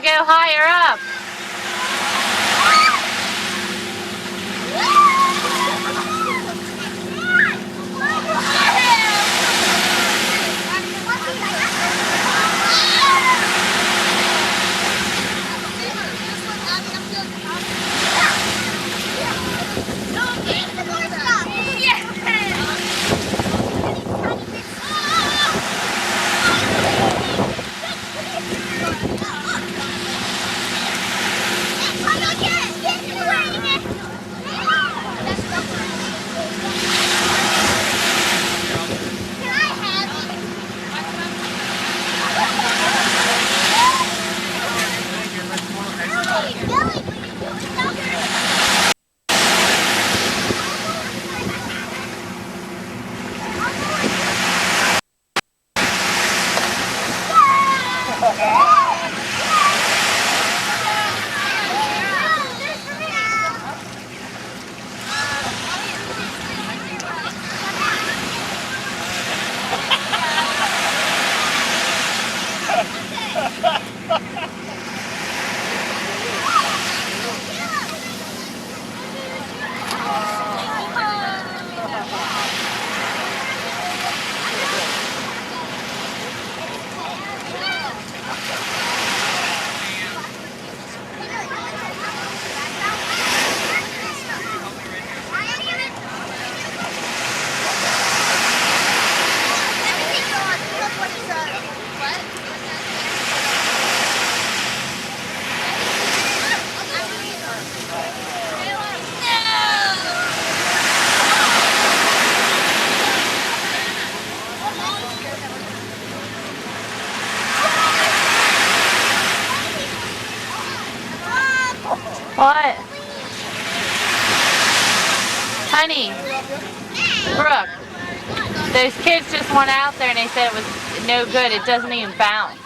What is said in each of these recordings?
go higher up. What? Honey, Brooke, those kids just went out there and they said it was no good. It doesn't even bounce.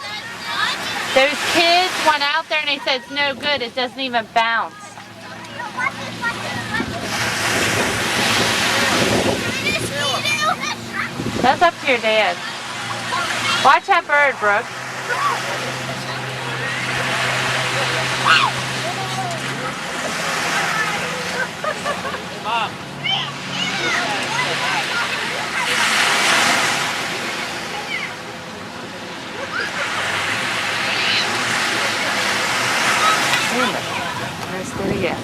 Those kids went out there and they said it's no good. It doesn't even bounce. That's up to your dad. Watch that bird, Brooke. Mom. Let's do it again.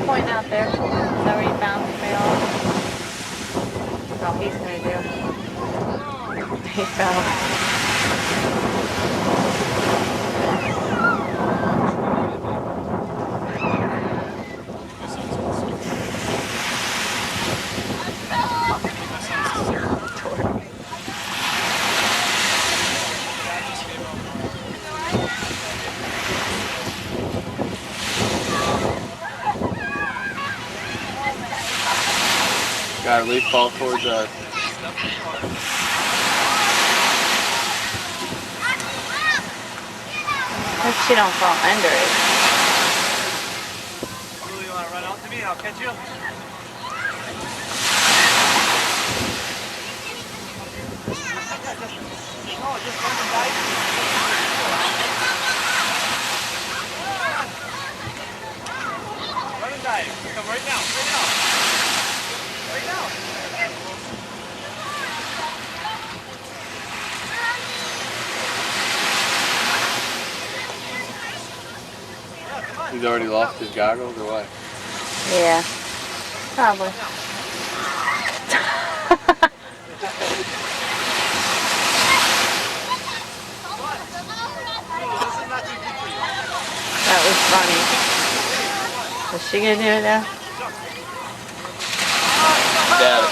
Point out there. Is that where you bounced me off? That's all he's gonna do. He fell. Gotta leaf fall towards us. Hope she don't fall under it. You want to run out to me? I'll catch you. No, just run and dive. Run and dive. Come right now. Right now. Right now. He's already lost his goggles or what? Yeah, probably. That was funny. Is she gonna do it now? Got it.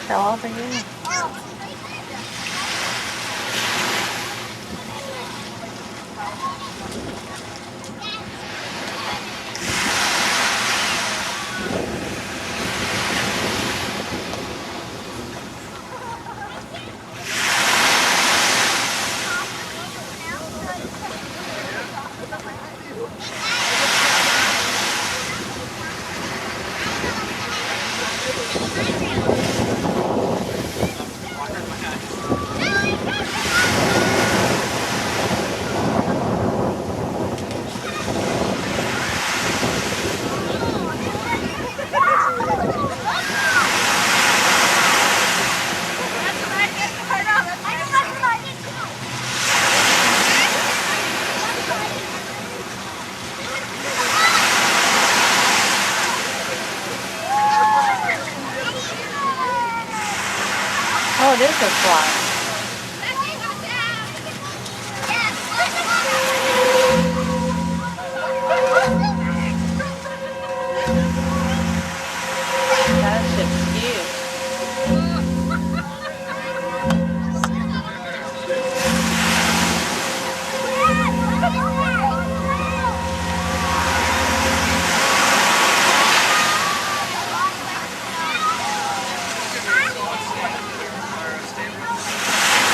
How old are you? Oh, it is a fly. That shit's cute.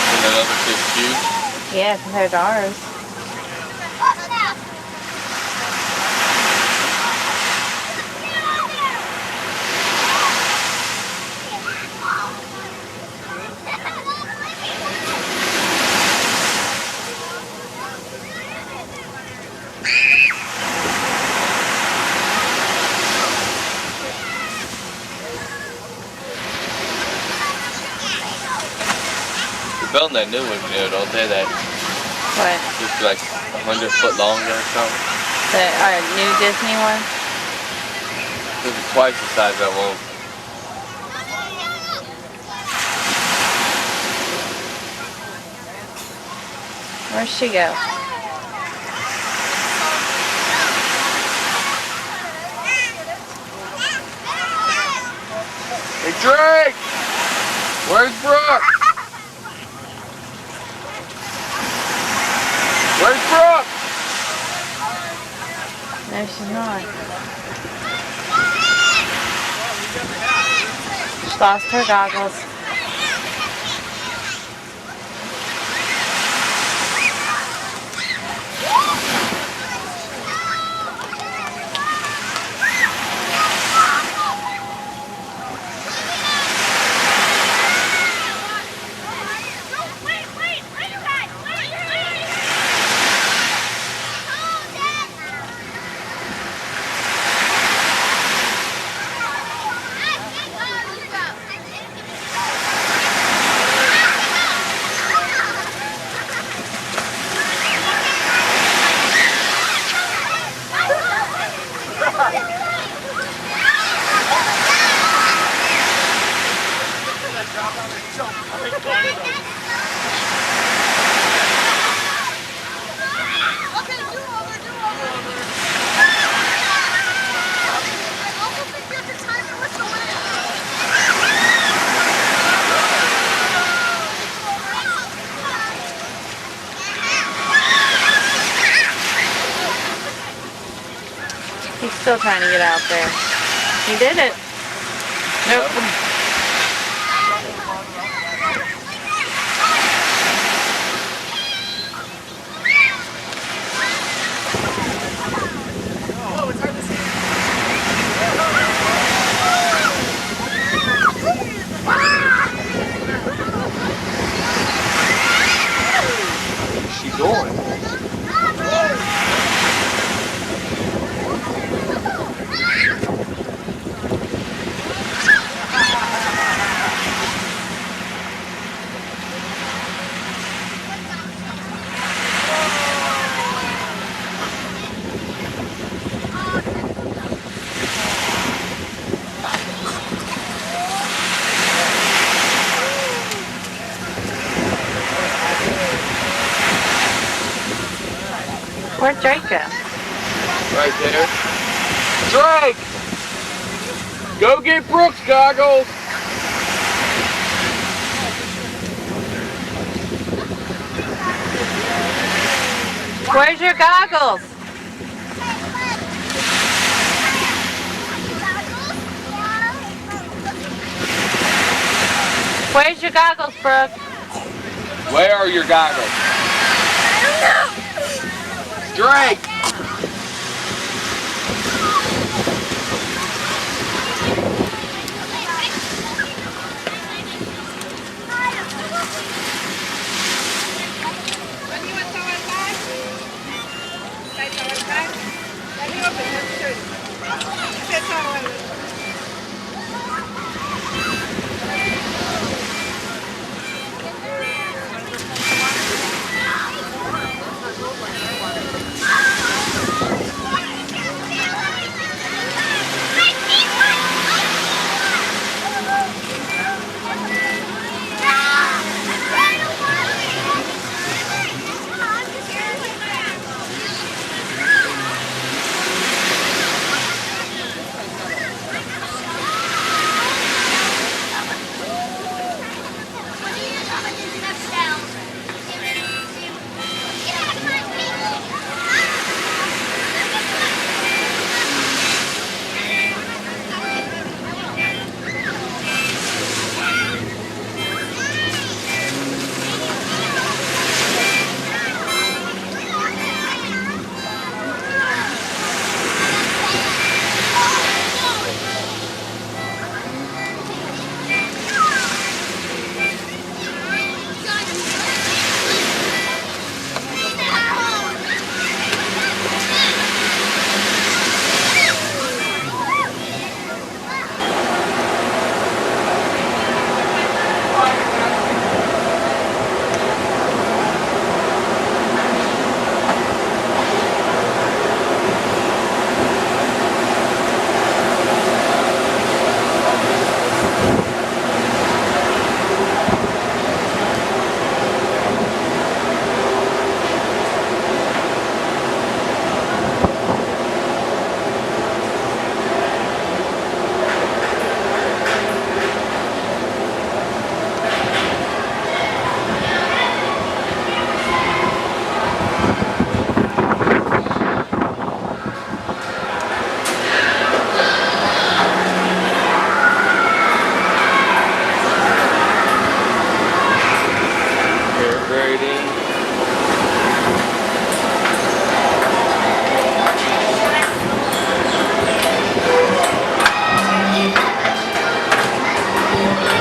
And that other kid's cute. Yeah, compared to ours. They're building that new one, you know, don't they? That What? just like 100 foot longer or something. The new Disney one? It's twice the size of that one. Where'd she go? Hey Drake! Where's Brooke? Where's Brooke? No, she's not. She lost her goggles. He's still trying to get out there. He did it. Nope. Where's she going? Where'd Drake go? Right there. Drake! Go get Brooke's goggles! Where's your goggles? Where's your goggles, Brooke? Where are your goggles? Drake!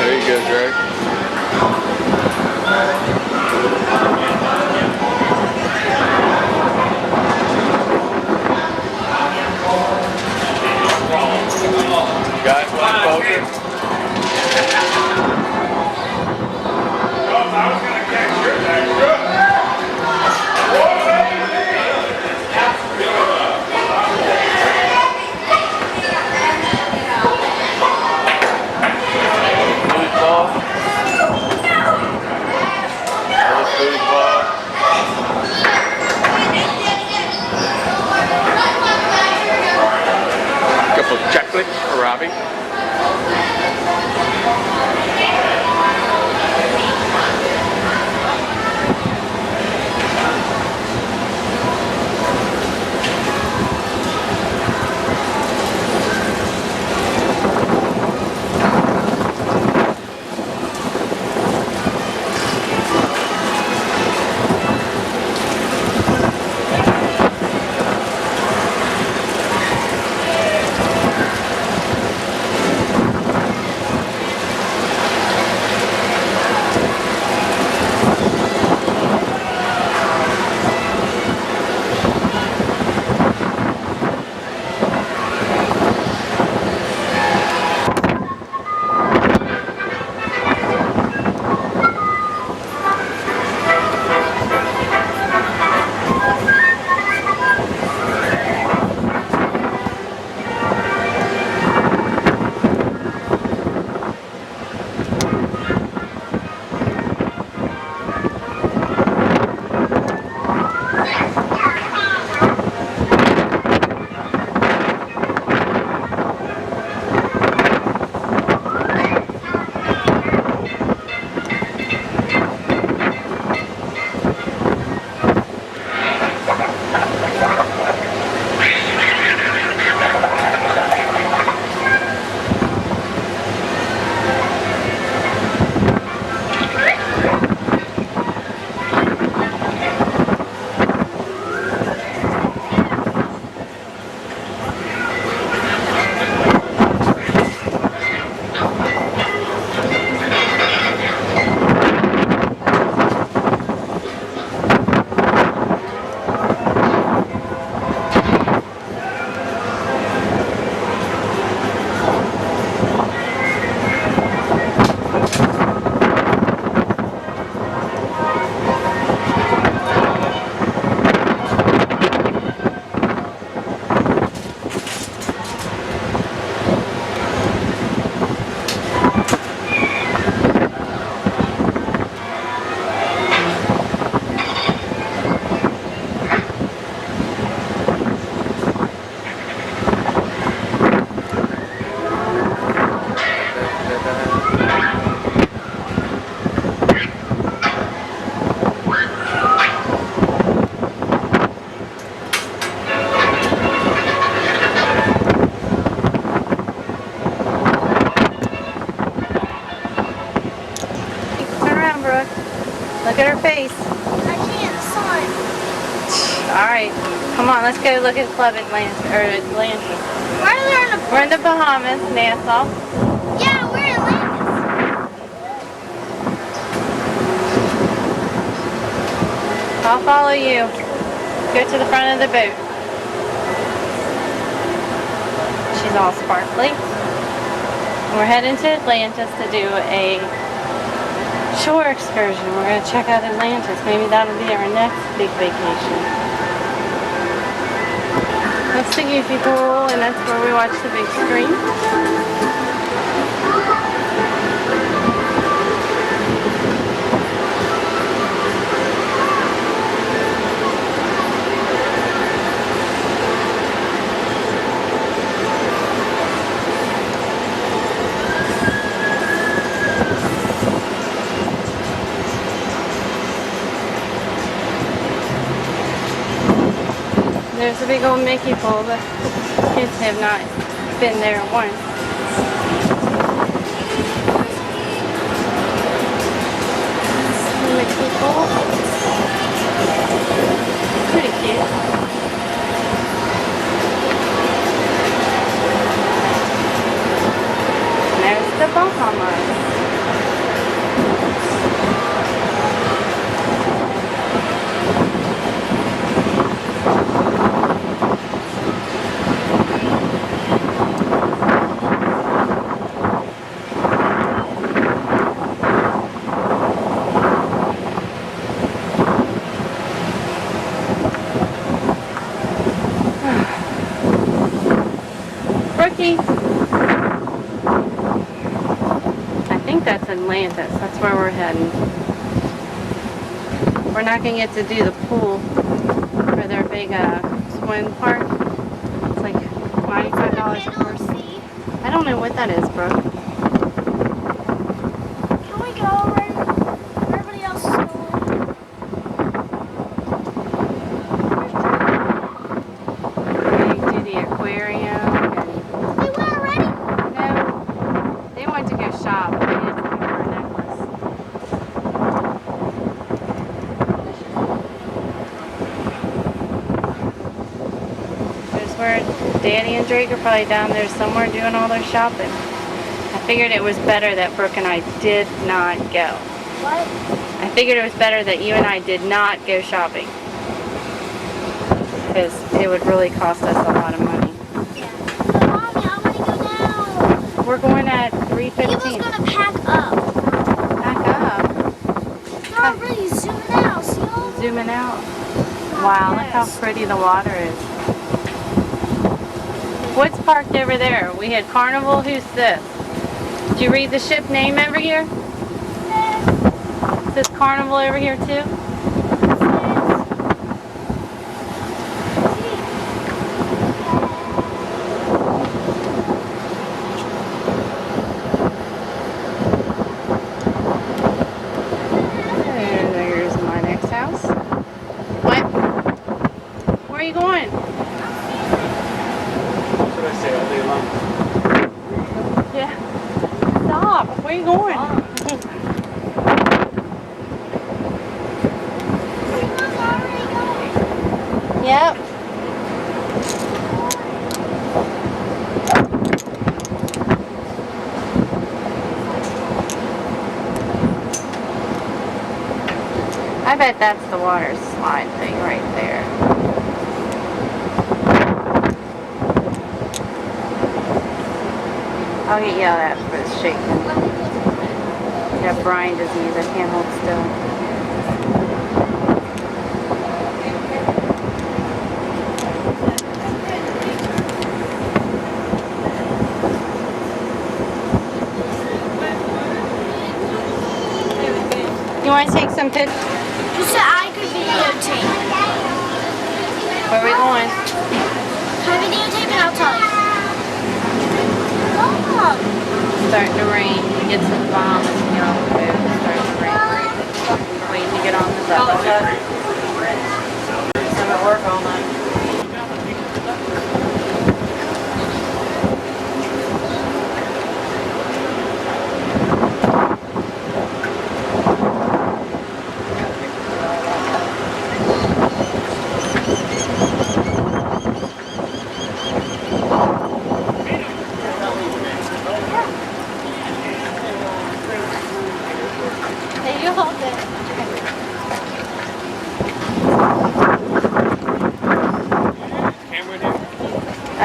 There you go, Drake. Guys, want poker? Couple of chocolates for Robbie. Alright, come on, let's go look at Club Atlanta, or Atlanta. We're in the Bahamas, Nassau. Yeah, we're in Atlantis. I'll follow you. Go to the front of the boat. She's all sparkly. We're heading to Atlantis to do a shore excursion. We're going to check out Atlantis. Maybe that'll be our next big vacation. That's the Goofy Pool, and that's where we watch the big screen. There's a big old Mickey pool, but kids have not been there once. Mickey pool. Pretty cute. And there's the Bahamas. Brookie. I think that's Atlantis. That's where we're heading. We're not going to get to do the pool for their big swim park. It's like $95 a person. I don't know what that is, Brooke. Can we go where everybody else is going? We do the aquarium. We went already? No, they went to go shop. They didn't look for a necklace. There's where Danny and Drake are probably down there somewhere doing all their shopping. I figured it was better that Brooke and I did not go. What? I figured it was better that you and I did not go shopping. Because it would really cost us a lot of money. Yeah. But Mommy, I want to go now. We're going at He was 3:15. going to pack up. Back up. They're already zooming out. See all the Zooming out. Wow, look how pretty the water is. What's parked over there? We had Carnival. Who's this? Did you read the ship name over here? Is this Carnival over here too? There's my next house. What? Where are you going? That's what I say all day long. Yeah. Stop. Where are you going? Yep. I bet that's the water slide thing right there. I'll get yelled at for this shaking. Yeah, Brian disease. I can't hold still. You want to take some pictures? You said I could videotape. Where are we going? Can I videotape and I'll tell you? Mom. It's starting to rain. We get some bombs and get on the boat. It's starting to rain. Waiting to get on the boat. I'm at work all night.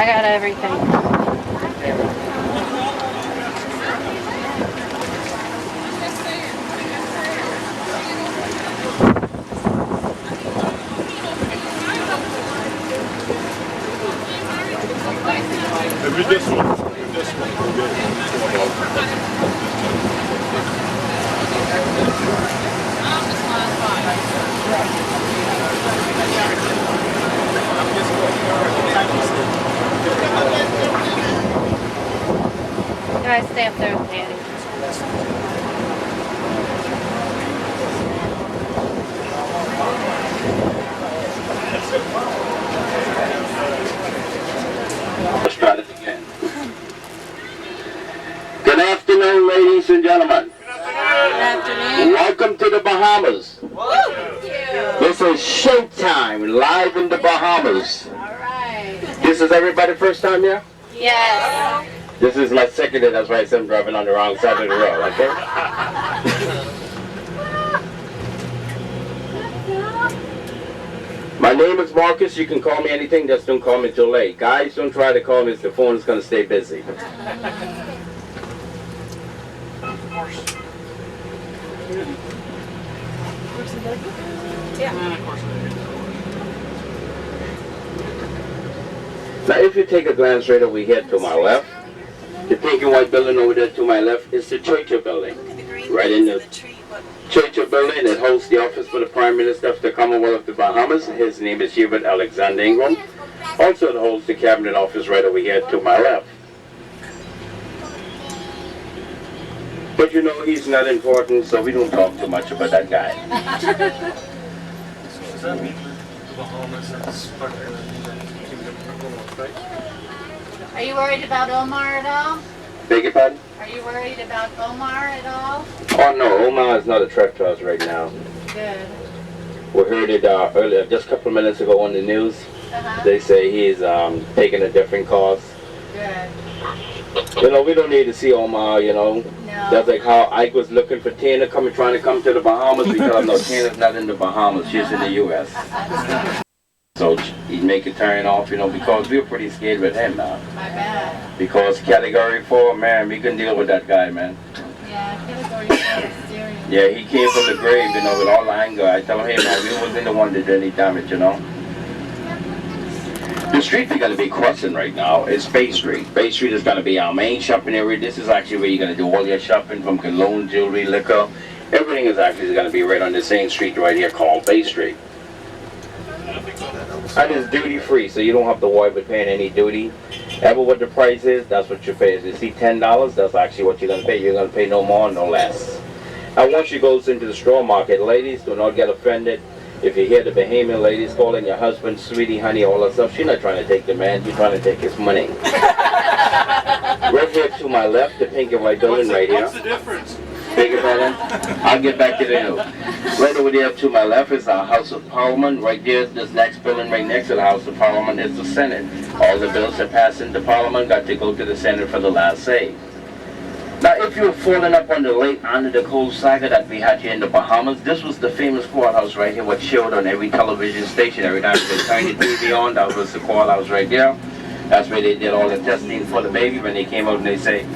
got everything. Maybe this one. Maybe this one. Can I stay up there with Danny? Let's try this again. Good afternoon, ladies and gentlemen. Good afternoon. Welcome to the Bahamas. This is Showtime, live in the Bahamas. Alright. This is everybody first time here? Yes. This is my second day, that's why I'm driving on the wrong side of the road, okay? My name is Marcus. You can call me anything, just don't call me too late. Guys, don't try to call me if the phone is going to stay busy. Now, if you take a glance right over here to my left, the pink and white building over there to my left is the Churchill building. Right in the Churchill building that hosts the office for the Prime Minister of the Commonwealth of the Bahamas. His name is Hubert Alexander Ingram. Also it holds the Cabinet office right over here to my left. But you know, he's not important, so we don't talk too much about that guy. Does that mean the Bahamas is part of the Kingdom of right? Are you worried about Omar at all? Beg your pardon? Are you worried about Omar at all? Oh no, Omar is not a threat to us right now. Good. We heard it earlier, just a couple of minutes ago on the news. Uh-huh. They say he's taking a different course. Good. You know, we don't need to see Omar, you know. No. That's like how Ike was looking for Tina trying to come to the Bahamas. We tell him, no, Tina's not in the Bahamas, she's in the U.S. So he'd make a turn off, you know, because we were pretty scared with him now. My bad. Because Category 4, man, we can deal with that guy, man. Yeah, Category 4 is serious. Yeah, he came from the grave, you know, with all the anger. I tell him, hey, man, we wasn't the one that did any damage, you know. The street we're going to be crossing right now is Bay Street. Bay Street is going to be our main shopping area. This is actually where you're going to do all your shopping, from cologne, jewelry, liquor. Everything is actually going to be right on the same street right here called Bay Street. And it's duty free, so you don't have to worry about paying any duty. Ever what the price is, that's what you pay. If you see $10, that's actually what you're going to pay. You're going to pay no more, no less. Now once you go into the straw market, ladies, do not get offended. If you hear the Bahamian ladies calling your husband sweetie, honey, all that stuff, she's not trying to take the man, she's trying to take his money. Right here to my left, the pink and white building right here. What's the difference? Beg your pardon? I'll get back to the news. Right over there to my left is our House of Parliament. Right there, this next building right next to the House of Parliament is the Senate. All the bills that pass into Parliament got to go to the Senate for the last say. Now, if you're falling up on the late Under the Cold saga that we had here in the Bahamas, this was the famous courthouse right here, what showed on every television station. Every time they turned the TV on, that was the courthouse right there. That's where they did all the testing for the baby. When they came out and they say,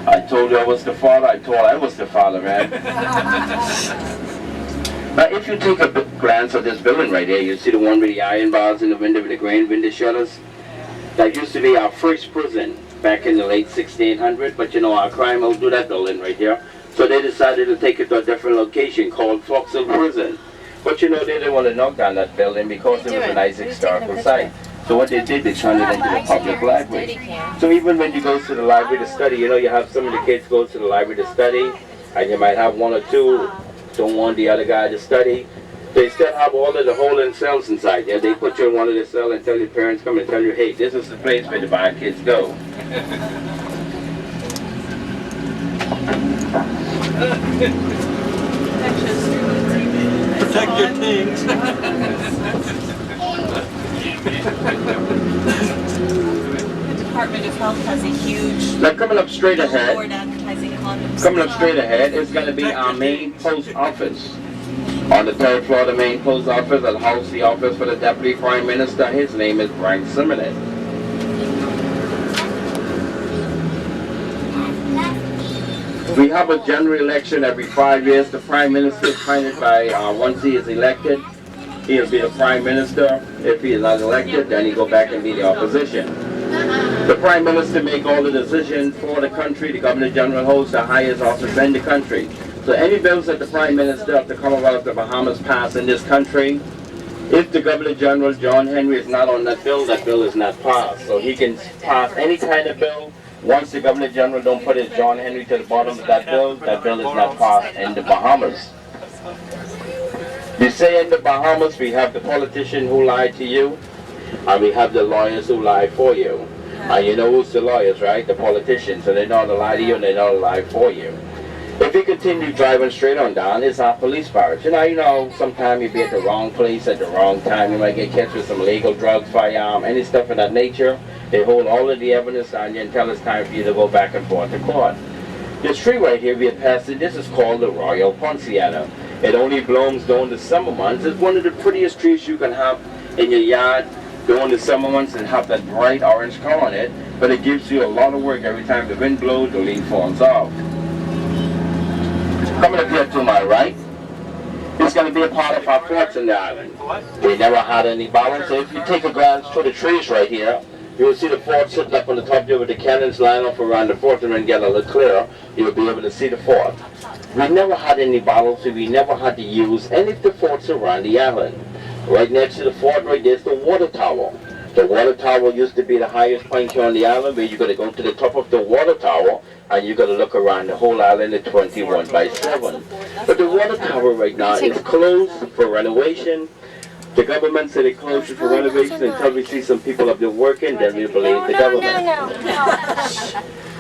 I told you I was the father, I told I was the father, man. Now, if you take a glance at this building right here, you see the one with the iron bars in the window with the grain window shutters. That used to be our first prison back in the late 1600s, but you know, our crime outdo that building right here. So they decided to take it to a different location called Foxhill Prison. But you know, they didn't want to knock down that building because it was a nice historical site. So what they did, they turned it into a public library. So even when you go to the library to study, you know, you have some of the kids go to the library to study, and you might have one or two don't want the other guy to study. They still have all of the holding cells inside there. They put you in one of the cells and tell your parents, come and tell you, hey, this is the place where the bad kids go. Protect your things. The Department of Health has a huge Now coming up straight ahead, board advertising condoms. coming up straight ahead is going to be our main post office. On the third floor, the main post office that houses the office for the Deputy Prime Minister. His name is Brian Simonet. We have a general election every 5 years. The Prime Minister is appointed by, once he is elected, he'll be the Prime Minister. If he is not elected, then he go back and be the opposition. The Prime Minister make all the decisions for the country. The Governor General holds the highest office in the country. So any bills that the Prime Minister of the Commonwealth of the Bahamas pass in this country, if the Governor General, John Henry, is not on that bill is not passed. So he can pass any kind of bill. Once the Governor General don't put his John Henry to the bottom of that bill is not passed in the Bahamas. You say in the Bahamas we have the politician who lied to you, and we have the lawyers who lie for you. And you know who's the lawyers, right? The politicians. So they know how to lie to you and they know how to lie for you. If you continue driving straight on down, it's our police barracks. You know, sometimes you be at the wrong place at the wrong time. You might get catch with some illegal drugs, firearm, any stuff of that nature. They hold all of the evidence on you until it's time for you to go back and forth to court. This tree right here we have passed it. This is called the Royal Poinciana. It only blooms during the summer months. It's one of the prettiest trees you can have in your yard during the summer months and have that bright orange color on it. But it gives you a lot of work every time the wind blows, the leaf falls off. Coming up here to my right, it's going to be a part of our forts in the island. We never had any balance. So if you take a glance to the trees right here, you will see the fort sitting up on the top there with the cannons line up around the fort, and then get a little clearer, you'll be able to see the fort. We never had any battles, so we never had to use any of the forts around the island. Right next to the fort right there is the water tower. The water tower used to be the highest point here on the island, where you're going to go to the top of the water tower and you're going to look around the whole island at 21/7. But the water tower right now is closed for renovation. The government said it closed it for renovation until we see some people up there working, then we believe the government.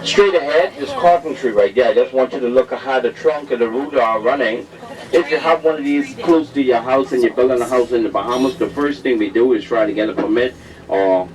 Straight ahead, this carpentry right there. I just want you to look at how the trunk and the root are running. If you have one of these close to your house and you're building a house in the Bahamas, the first thing we do is try to get a permit or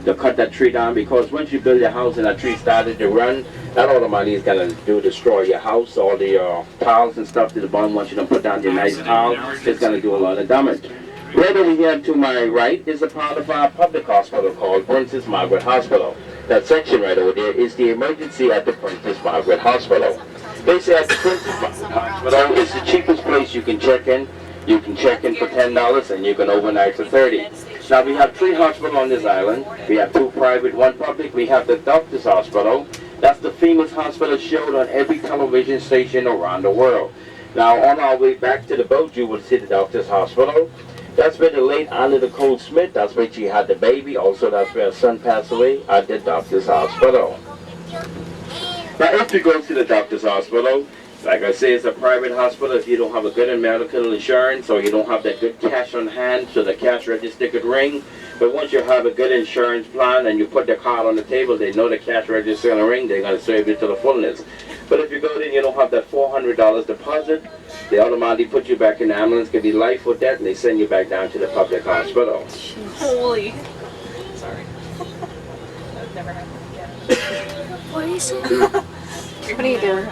to cut that tree down, because once you build your house and that tree started to run, that automatically is going to destroy your house. All the tiles and stuff to the bottom, once you don't put down your nice tiles, it's going to do a lot of damage. Right over here to my right is a part of our public hospital called Princess Margaret Hospital. That section right over there is the emergency at the Princess Margaret Hospital. They say at the Princess Margaret Hospital is the cheapest place you can check in. You can check in for $10 and you can overnight for $30. Now we have 3 hospitals on this island. We have 2 private, 1 public. We have the Doctors Hospital. That's the famous hospital showed on every television station around the world. Now on our way back to the boat, you will see the Doctors Hospital. That's where the late Anna Nicole Smith, that's where she had the baby. Also, that's where her son passed away at the Doctors Hospital. Now, if you go to the Doctors Hospital, like I say, it's a private hospital. If you don't have a good medical insurance or you don't have that good cash on hand so the cash register could ring, but once you have a good insurance plan and you put the card on the table, they know the cash register is going to ring, they're going to serve you to the fullness. But if you go there and you don't have that $400 deposit, they automatically put you back in the ambulance, could be life or death, and they send you back down to the public hospital. Holy. Sorry. I've never had What are you saying? What are you doing?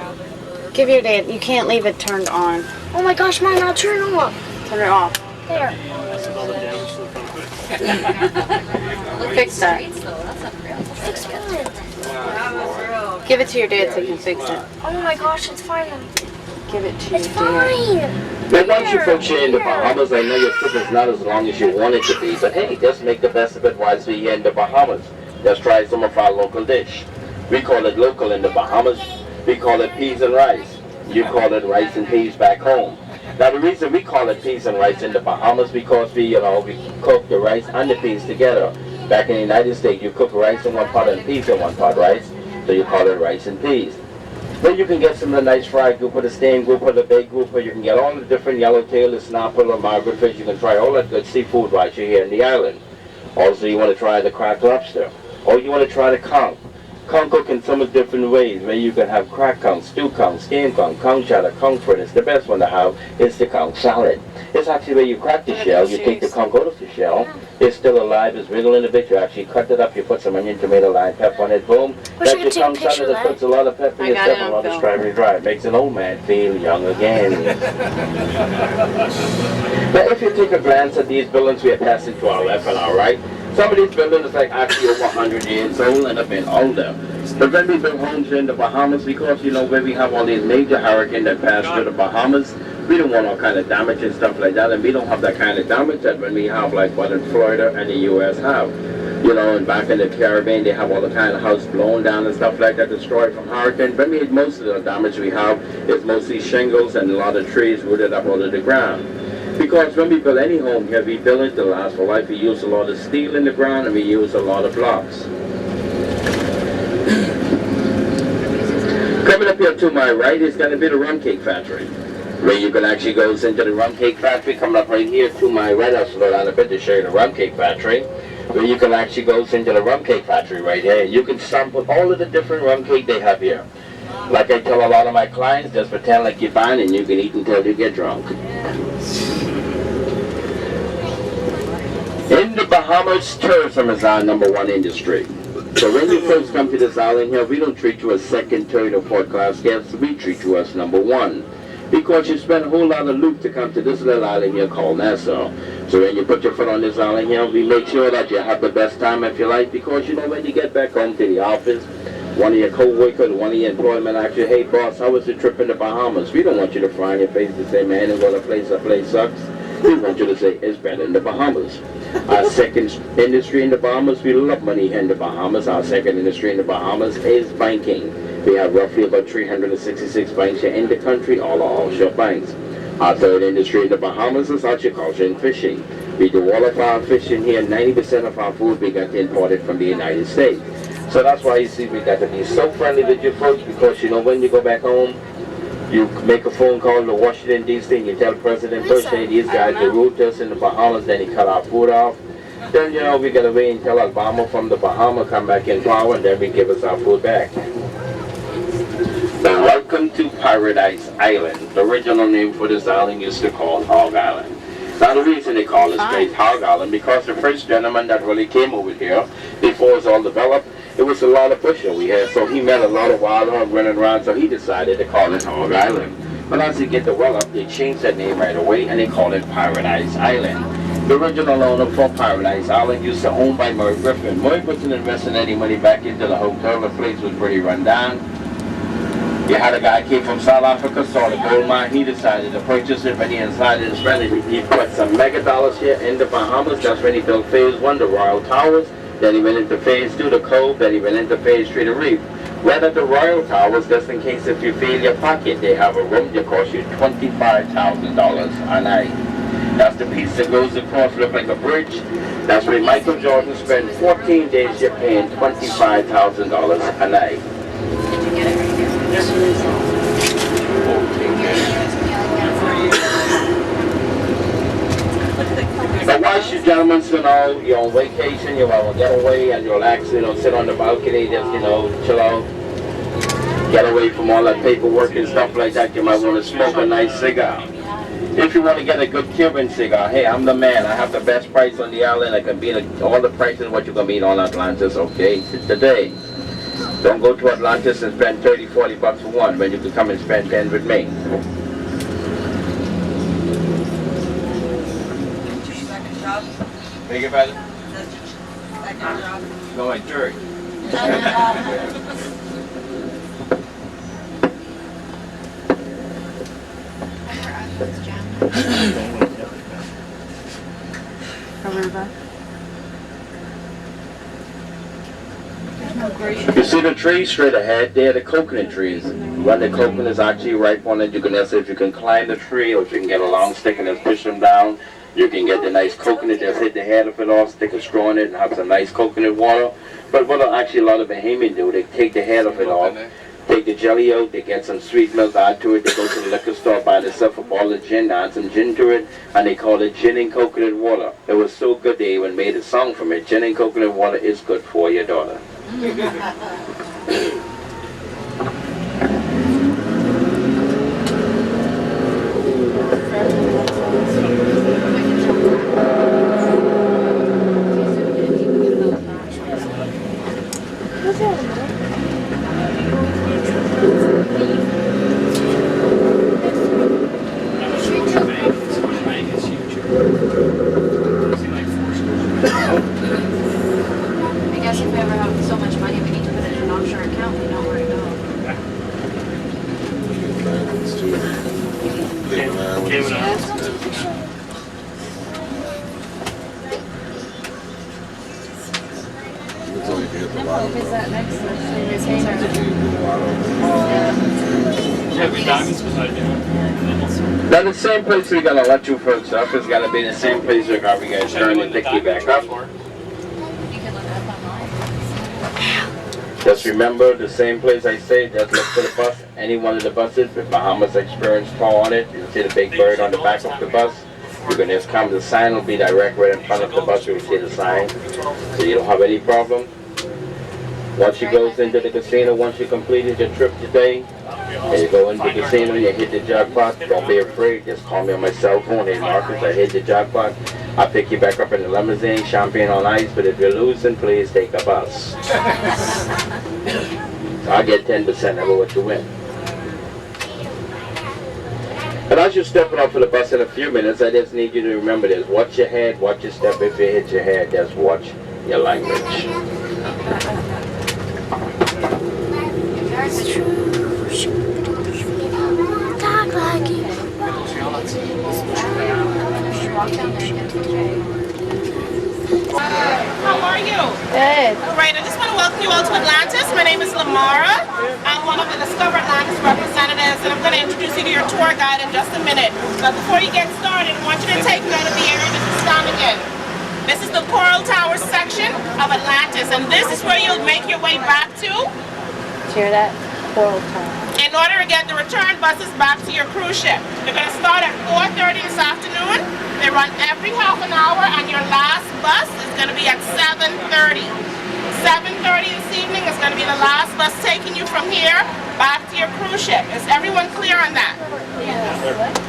Give your dad. You can't leave it turned on. Oh my gosh, mine, I'll turn it off. Turn it off. There. Fix that. Fix it. Give it to your dad so he can fix it. Oh my gosh, it's fine. Give it to It's your dad. fine. But once you folks here in the Bahamas, I know your trip is not as long as you want it to be, but hey, just make the best of it whilst we're here in the Bahamas. Just try some of our local dish. We call it local in the Bahamas. We call it peas and rice. You call it rice and peas back home. Now the reason we call it peas and rice in the Bahamas because we cook the rice and the peas together. Back in the United States, you cook rice in one pot and peas in one pot, right? So you call it rice and peas. Then you can get some of the nice fried grouper, the steamed grouper, the baked grouper. You can get all the different yellowtail, the snapper, or margaret fish. You can try all that good seafood right here in the island. Also, you want to try the cracked lobster. Or you want to try the conch. Conch cook in some different ways, where you can have cracked conch, stew conch, steamed conch chowder, conch fritters. The best one to have is the conch salad. It's actually where you crack the shell, you take the conch out of the shell. It's still alive, it's wriggling a bit. You actually cut it up, you put some onion, tomato, lime, pepper on it, boom. Wish I That's could your take a conch picture salad of that that. puts a lot of pepper in I your got step it and a on lot of film. strawberry dry. Makes an old man feel young again. But if you take a glance at these buildings we are passing to our left and our right, some of these buildings are like actually over 100 years old and have been older. But when we build homes in the Bahamas, because you know where we have all these major hurricanes that pass through the Bahamas, we don't want all kind of damage and stuff like that, and we don't have that kind of damage that when we have like what in Florida and the U.S. have. You know, and back in the Caribbean, they have all the kind of house blown down and stuff like that, destroyed from hurricane. But most of the damage we have is mostly shingles and a lot of trees rooted up under the ground. Because when we build any home here, we build it to last for life. We use a lot of steel in the ground and we use a lot of blocks. Coming up here to my right is going to be the rum cake factory, where you can actually go into the rum cake factory. Coming up right here to my right, I'll slow down a bit to show you the rum cake factory, where you can actually go into the rum cake factory right here. You can sample all of the different rum cake they have here. Like I tell a lot of my clients, just pretend like you're buying and you can eat until you get drunk. In the Bahamas, tourism is our #1 industry. So when you first come to this island here, we don't treat you as second, third, or fourth class guests. We treat you as #1. Because you spend a whole lot of loot to come to this little island here called Nassau. So when you put your foot on this island here, we make sure that you have the best time of your life. Because you know when you get back home to the office, one of your co-workers, one of your employment actually, hey boss, how was the trip in the Bahamas? We don't want you to fry in your face to say, man, it's a place sucks. We want you to say, it's better in the Bahamas. Our second industry in the Bahamas, we love money here in the Bahamas. Our second industry in the Bahamas is banking. We have roughly about 366 banks here in the country, all are offshore banks. Our third industry in the Bahamas is agriculture and fishing. We do all of our fishing here. 90% of our food we got imported from the United States. So that's why you see we got to be so friendly with you folks, because you know when you go back home, you make a phone call to Washington, D.C., and you tell President Bush, hey, these guys, they root us in the Bahamas, then he cut our food off. Then, you know, we got to wait until Obama from the Bahamas come back in power, and then we give us our food back. So welcome to Paradise Island. The original name for this island used to call Hog Island. Now the reason they call this place Hog Island, because the first gentleman that really came over here, before it was all developed, it was a lot of bush over here, so he met a lot of wild hog running around, so he decided to call it Hog Island. But as they get the well up, they changed that name right away, and they called it Paradise Island. The original owner for Paradise Island used to own by Murray Griffin. Murray wasn't investing any money back into the hotel. The place was pretty run down. You had a guy came from South Africa, saw the gold mine, he decided to purchase it, but he decided to spend it. He put some mega dollars here in the Bahamas. That's when he built Phase 1, the Royal Towers. Then he went into Phase 2, the Cove. Then he went into Phase 3, the Reef. Right at the Royal Towers, just in case if you feel your pocket, they have a room that costs you $25,000 a night. That's the piece that goes across, look like a bridge. That's where Michael Jordan spent 14 days here paying $25,000 a night. But once you gentlemen, you know, you're on vacation, you want to get away and relax, you know, sit on the balcony, just, you know, chill out, get away from all that paperwork and stuff like that, you might want to smoke a nice cigar. If you want to get a good Cuban cigar, hey, I'm the man. I have the best price on the island. I can beat all the prices what you can beat on Atlantis, okay? Today. Don't go to Atlantis and spend 30, 40 bucks for one when you can come and spend 10 with me. Beg your pardon? No, I jerk. Aruba. You see the trees straight ahead? They're the coconut trees. When the coconut is actually ripe on it, you can just, if you can climb the tree, or if you can get a long stick and just push them down, you can get the nice coconut, just hit the head of it off, stick a straw in it, and have some nice coconut water. But what actually a lot of Bahamians do, they take the head of it off, take the jelly out, they get some sweet milk, add to it, they go to the liquor store, buy themselves a bottle of gin, add some gin to it, and they call it gin and coconut water. It was so good they even made a song from it. Gin and coconut water is good for your daughter. I guess if we ever have so much money, we need to put it in an offshore account. Here's a lot of Is that next to the Yeah, we diamonds beside you. Now the same place we're gonna let you folks up is gonna be the same place we're gonna turn and pick you back up. Just remember the same place I say, just look for the bus, any one of the buses with Bahamas Experience Tour on it. You'll see the big bird on the back of the bus. You're gonna just come, the sign will be direct right in front of the bus, you'll see the sign, so you don't have any problem. Once you goes into the casino, once you completed your trip today, and you go into the casino, you hit the jackpot, don't be afraid, just call me on my cell phone, hey Marcus, I hit the jackpot. I'll pick you back up in the limousine, champagne on ice, but if you're losing, please take a bus. I'll get 10% of what you win. And as you're stepping off of the bus in a few minutes, I just need you to remember this. Watch your head, watch your step. If you hit your head, just watch your language. That's true. Talk like it. How are you? Good. All right, I just want to welcome you all to Atlantis. My name is Lamara. I'm one of the Discover Atlantis representatives, and I'm going to introduce you to your tour guide in just a minute. But before you get started, I want you to take note of the area that you're standing in. This is the Coral Tower section of Atlantis, and this is where you'll make your way back to. Hear that? Coral Tower. In order to get the return buses back to your cruise ship. They're going to start at 4:30 this afternoon. They run every half an hour, and your last bus is going to be at 7:30. 7:30 this evening is going to be the last bus taking you from here back to your cruise ship. Is everyone clear on that? Yes.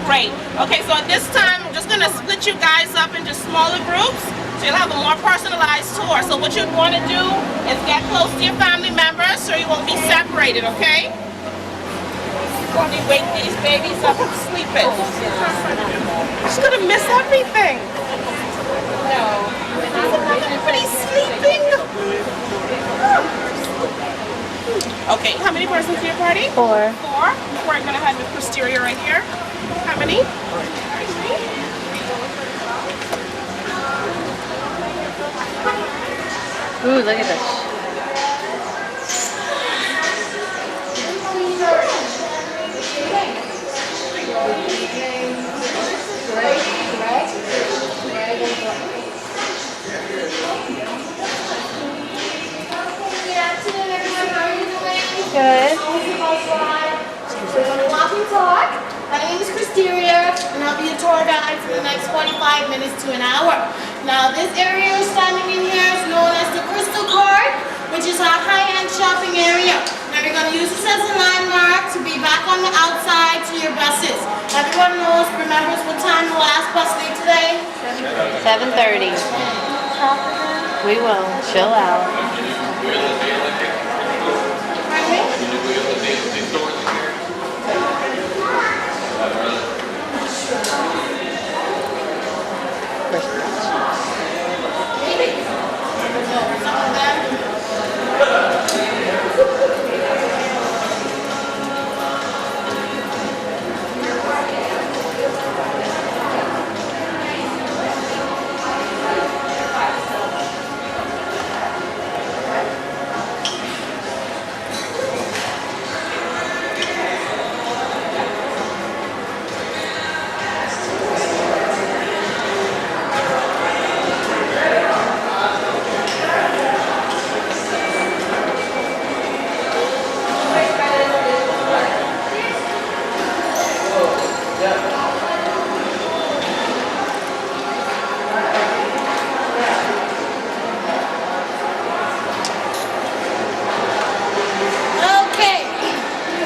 Great. Okay, so at this time, I'm just going to split you guys up into smaller groups, so you'll have a more personalized tour. So what you'd want to do is get close to your family members so you won't be separated, okay? Let me wake these babies up from sleeping. She's going to miss everything. No. Everybody's sleeping. Okay, how many persons to your party? 4. 4. We're going to head with Wisteria right here. How many? Ooh, look at this. Good. So we're going to walk and talk. My name is Christeria, and I'll be your tour guide for the next 45 minutes to an hour. Now, this area you're standing in here is known as the Crystal Court, which is our high-end shopping area. Now, you're going to use this as a landmark to be back on the outside to your buses. Everyone knows, remembers what time the last bus leave today? 7:30. We will. Chill out.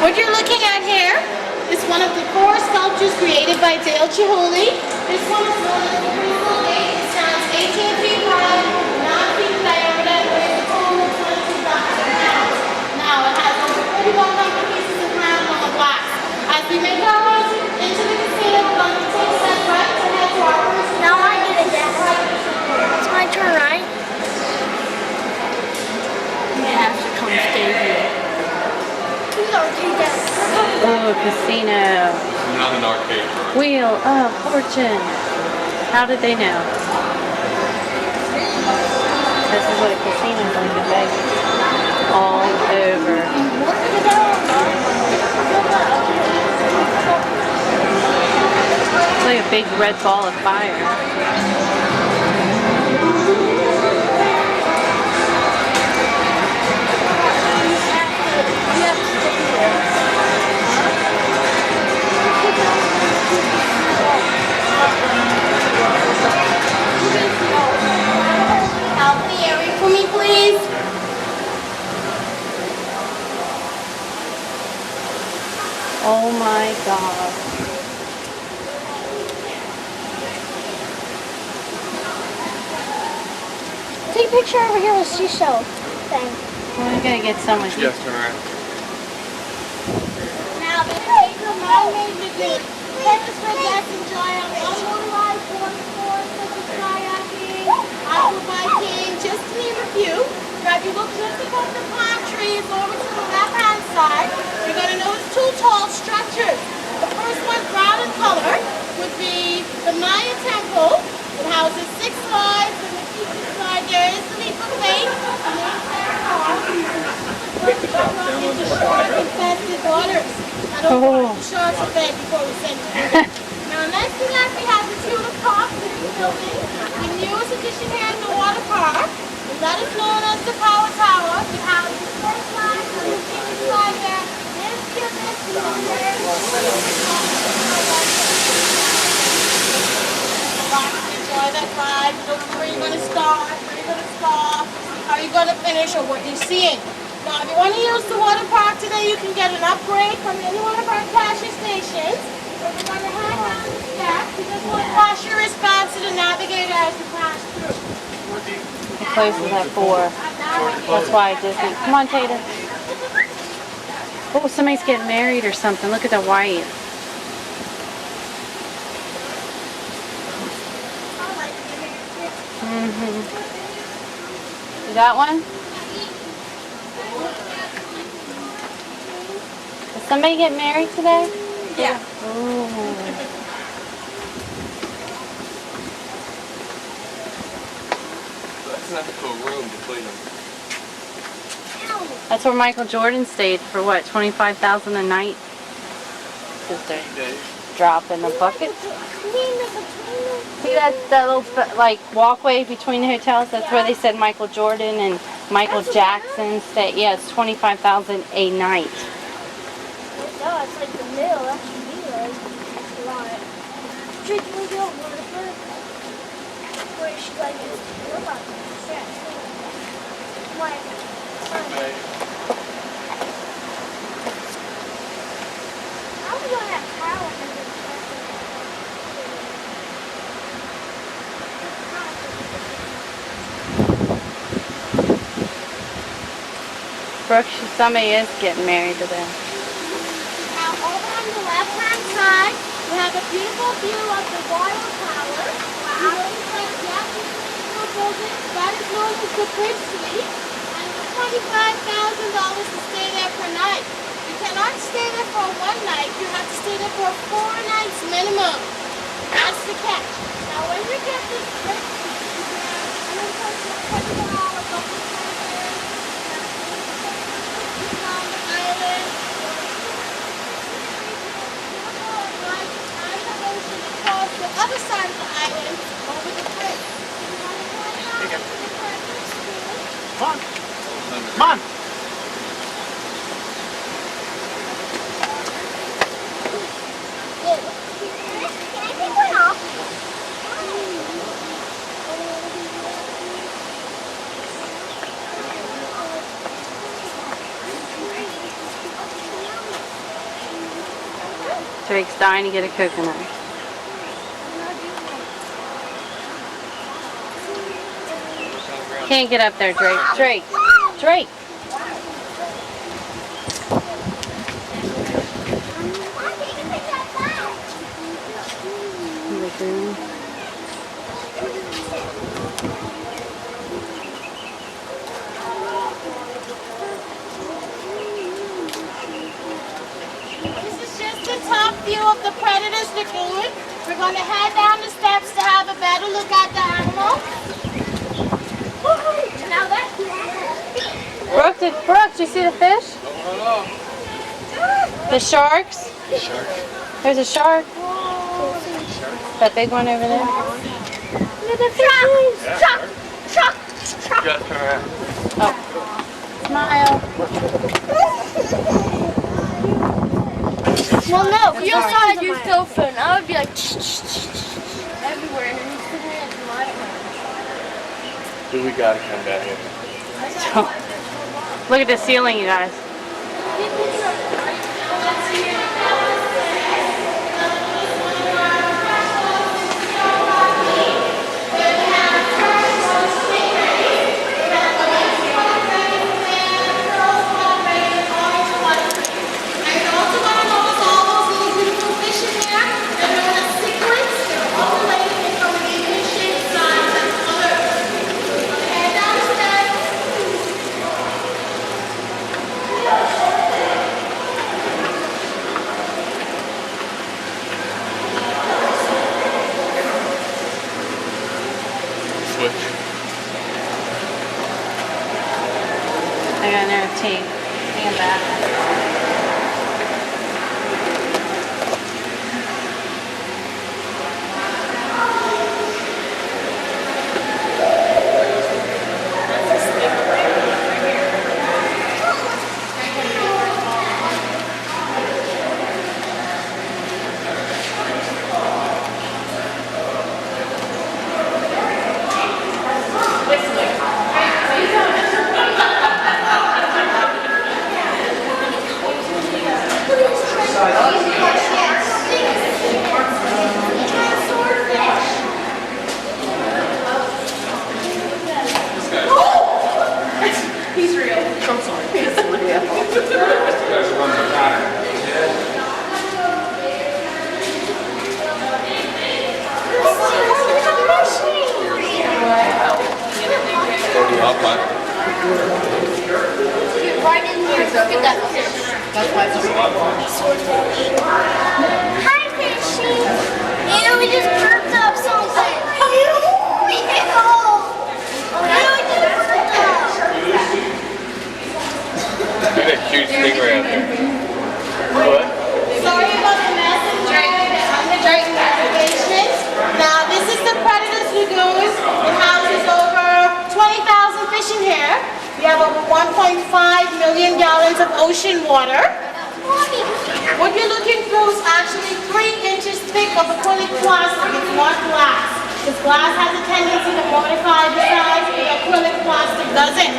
What you're looking at here is one of the 4 sculptures created by Dale Chihuly. This one is known as the Crystal Gate. It stands 18 feet high, 9 feet in diameter, and weighs a total of 22,000 pounds. Now, it has over 3,100 pieces of ground-level glass. As we make our way into the casino, we're going to take a step right to head to our first. Now I get it, Dad. It's my turn, right? You have to come stay here. Oh, casino. Not an arcade. Wheel of Fortune. How did they know? This is what a casino's like in Vegas. All over. It's like a big red ball of fire. Out the area for me, please. Oh my God. Take a picture over here with seashell thing. Well, we gotta get some with you. Yes, turn around. Now, the days of my name is good. Famous for guests enjoy on motorized water sports such as kayaking, aqua biking, just to name a few. Now, if you look just above the palm trees over to the left-hand side, you're going to notice two tall structures. The first one, brown in color, would be the Maya Temple. It houses 6 lives, and the key inside there is the Lipa Lake. Into shark-infested waters. I don't want the sharks are bad before we send it. Now, next to that, we have the Tulip Park building, the newest addition here in the water park. And that is known as the Power Tower. It houses the first line, and the key inside there is Cubic. Enjoy that ride. You don't know where you're going to start, where you're going to stop, how you're going to finish, or what you're seeing. Now, if you want to use the water park today, you can get an upgrade from any one of our cashier stations. If you're going to hang down the steps, you just want to wash your wristbands to the navigator as you pass through. It closes at 4. That's why Disney. Come on, Tatum. Oh, somebody's getting married or something. Look at the white. You got one? Did somebody get married today? Yeah. Ooh. That's not the cool room to clean them. That's where Michael Jordan stayed for what, $25,000 a night? Just a drop in the bucket. See that little like walkway between the hotels? That's where they said Michael Jordan and Michael Jackson stayed. Yeah, it's $25,000 a night. No, it's like the middle. That should be like a lot. Drinking with your water. Where she like is. What about that? How are we gonna have power in this? Brooke, somebody is getting married today. Now, over on the left-hand side, we have a beautiful view of the Royal Tower. You notice that the actual building, that is known as the Bridge Suite, and it's $25,000 to stay there per night. You cannot stay there for one night. You have to stay there for 4 nights minimum. That's the catch. Now, when you get this Bridge Suite, you can $24 up the the other side of the island over the bridge. Come on. Come on. Can I take one off? Drake's dying to get a coconut. Can't get up there, Drake. Drake. Drake. Lagoon. This is just the top view of the Predators Lagoon. We're going to head down the steps to have a better look at the animals. Woo-hoo. Brooke, did you see the fish? The sharks? There's a shark. That big one over there. Look at the fish. Shark. Just turn around. Oh. Smile. Well, no, if you saw your cell phone, I would be like everywhere, and he's sitting there at the bottom. Dude, we gotta come down here. Look at the ceiling, you guys. I got another tape. And that. Right in here, look at that fish. That's why it's swordfish. Hi, fishy. We just burped up something. We just burped up. Look at that huge stingray out there. What? Sorry about the mess and dirt and reservations. Now, this is the Predators Lagoon. It houses over 20,000 fish in here. We have over 1.5 million gallons of ocean water. What you're looking through is actually 3 inches thick of acrylic plastic. It's not glass. This glass has a tendency to modify the size, but acrylic plastic doesn't.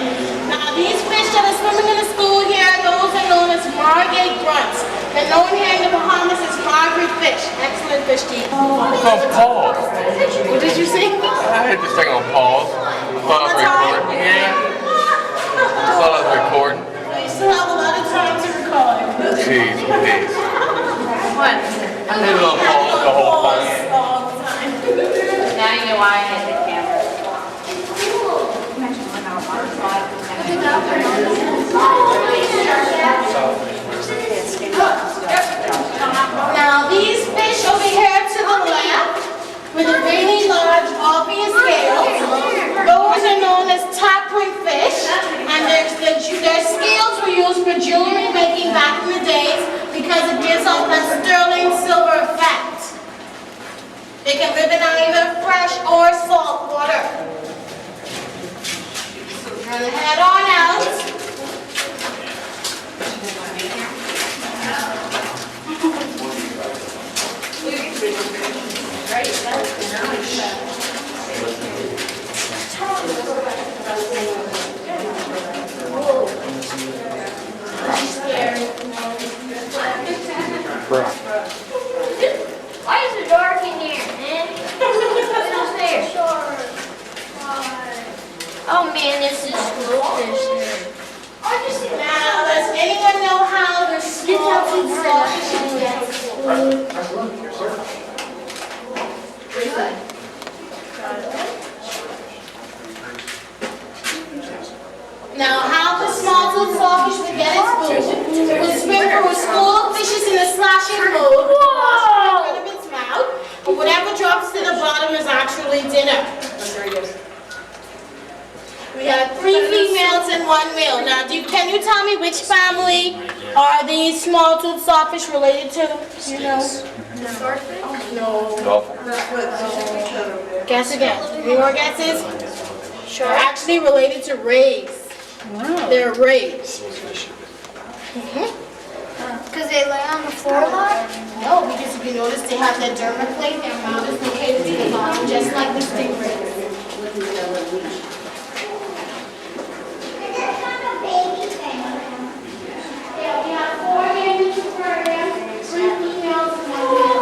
Now, these fish that are swimming in the school here, those are known as margay grunts. They're known here in the Bahamas as margaret fish. Excellent fish to eat. It's on pause. What did you say? I had this thing on pause. Thought I was recording. Yeah. Thought I was recording. We still have a lot of time to record. Jeez, please. What? I had it on pause the whole time. All the time. Now you know why I hit the camera. Now these fish over here to the left, with a really large obvious scales, those are known as taproot fish, and their scales were used for jewelry making back in the days because it gives off that sterling silver effect. They can live in either fresh or salt water. We're gonna head on out. Why is it dark in here, man? What's upstairs? Oh man, this is goldfish. Now, does anyone know how the small sausage gets? Now, how the small-toothed sawfish would get its food, it would swim through a school of fishes in a slashing mode, in front of its mouth, but whatever drops to the bottom is actually dinner. We have 3 females and 1 male. Now, can you tell me which family are these small-toothed sawfish related to? You know? No. Dolphin. Guess again. Any more guesses? Sure. They're actually related to rays. Wow. They're rays. Because they lay on the floor a lot? No, because if you notice, they have that dermaplane. Their mouth is located to the bottom, just like the stingrays. Yeah, we have 4 males in the program, 3 females, and 1 male.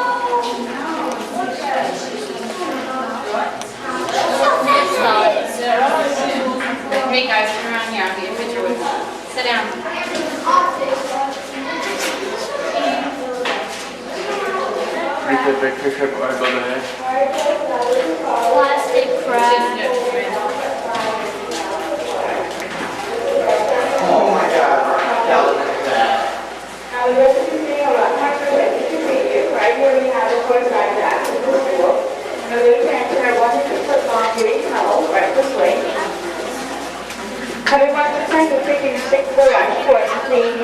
Hey guys, turn around here. I'll get a picture with you. Sit down. Take a big picture of our brother there. Plastic crab. Right here we have the first right back. Now there's an answer I wanted to put on green towel right this way. Everyone just trying to take a stick for lunch for us, please.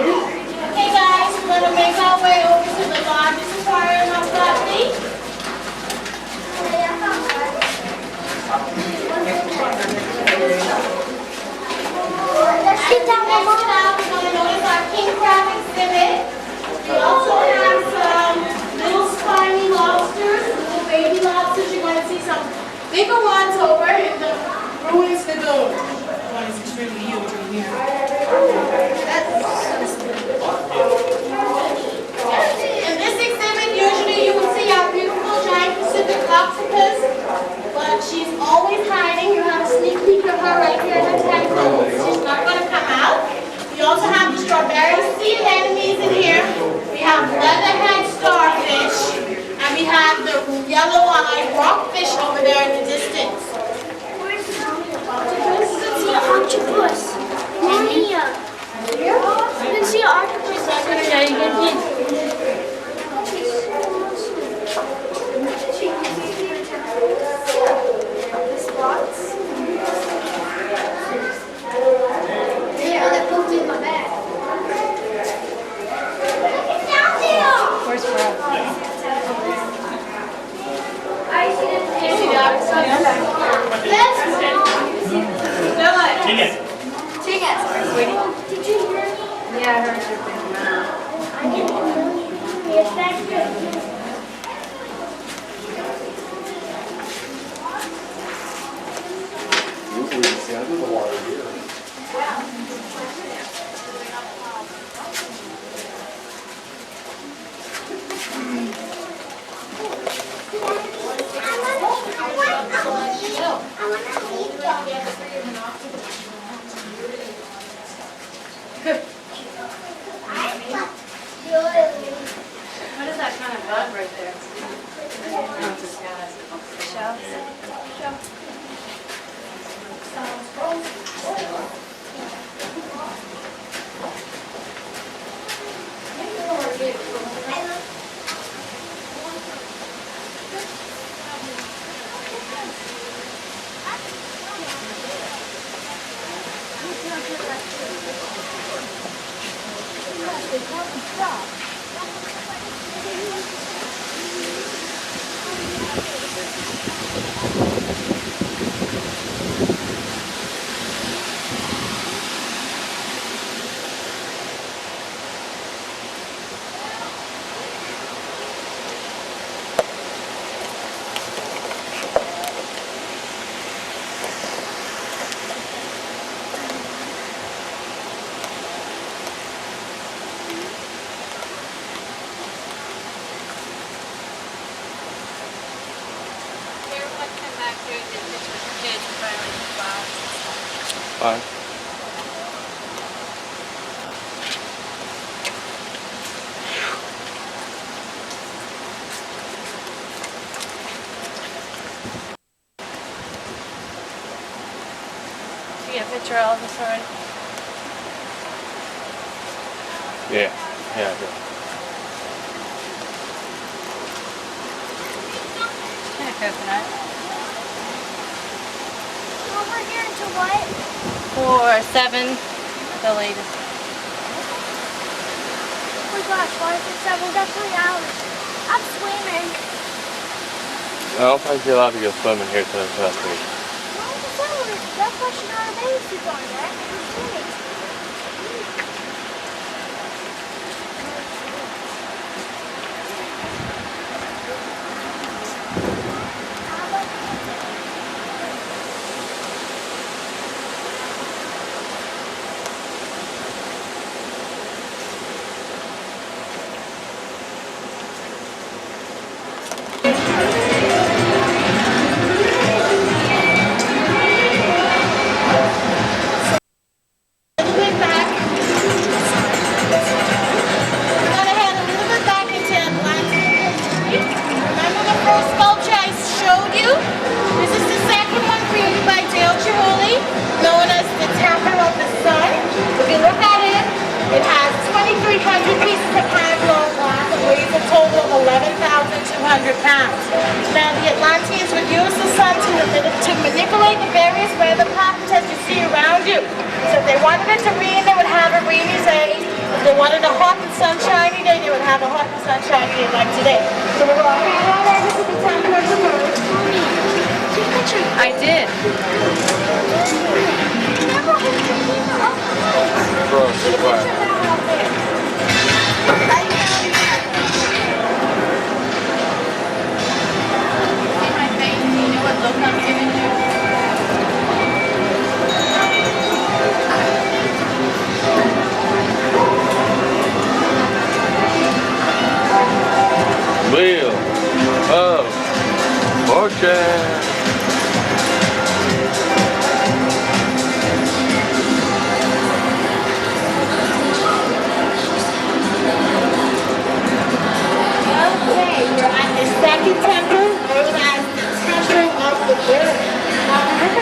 Okay guys, we're going to make our way over to the largest aquarium on property. Let's sit down, Next Mama. up, we're going to notice our king crab exhibit. We also have some little spiny lobsters, little baby lobsters. You're going to see some bigger ones over in the Ruins Lagoon. One is extremely huge in here. In this exhibit, usually you would see our beautiful giant Pacific octopus, but she's always hiding. You have a sneak peek of her right here in the tentacles. She's not going to come out. We also have the strawberry sea anemones in here. We have leatherhead starfish, and we have the yellow-eyed rockfish over there in the distance. Let's see an octopus. Mania. You can see an octopus. Yeah, you can see. The spots. Yeah, that pooped in my bag. Where's Brad? I see the Chicken. Did you hear me? Yeah, I heard your big mouth. I didn't hear you. Yes, that's good. Usually it's the end of the water here. What is that kind of bug right there? Bye. Did you get a picture of all this already? Yeah. Yeah, I do. And a coconut. Over here into what? or 7, the latest. Oh my gosh, why is it 7? That's 3 hours. I'm swimming. I don't think you're allowed to go swimming here till it's last week. Why is it 7? That's why she's not a baby on that. It's swimming. £200. Now, the Atlanteans would use the sun to manipulate the various weather patterns as you see around you. So if they wanted it to rain, they would have a rainy day. If they wanted a hot and sunshiny day, they would have a hot and sunshiny day like today. So we're walking right over to the temple of the moon. I did. Bro, be quiet. Wheel of Fortune. Okay, we're at the second temple, known as the Temple of the Bird. It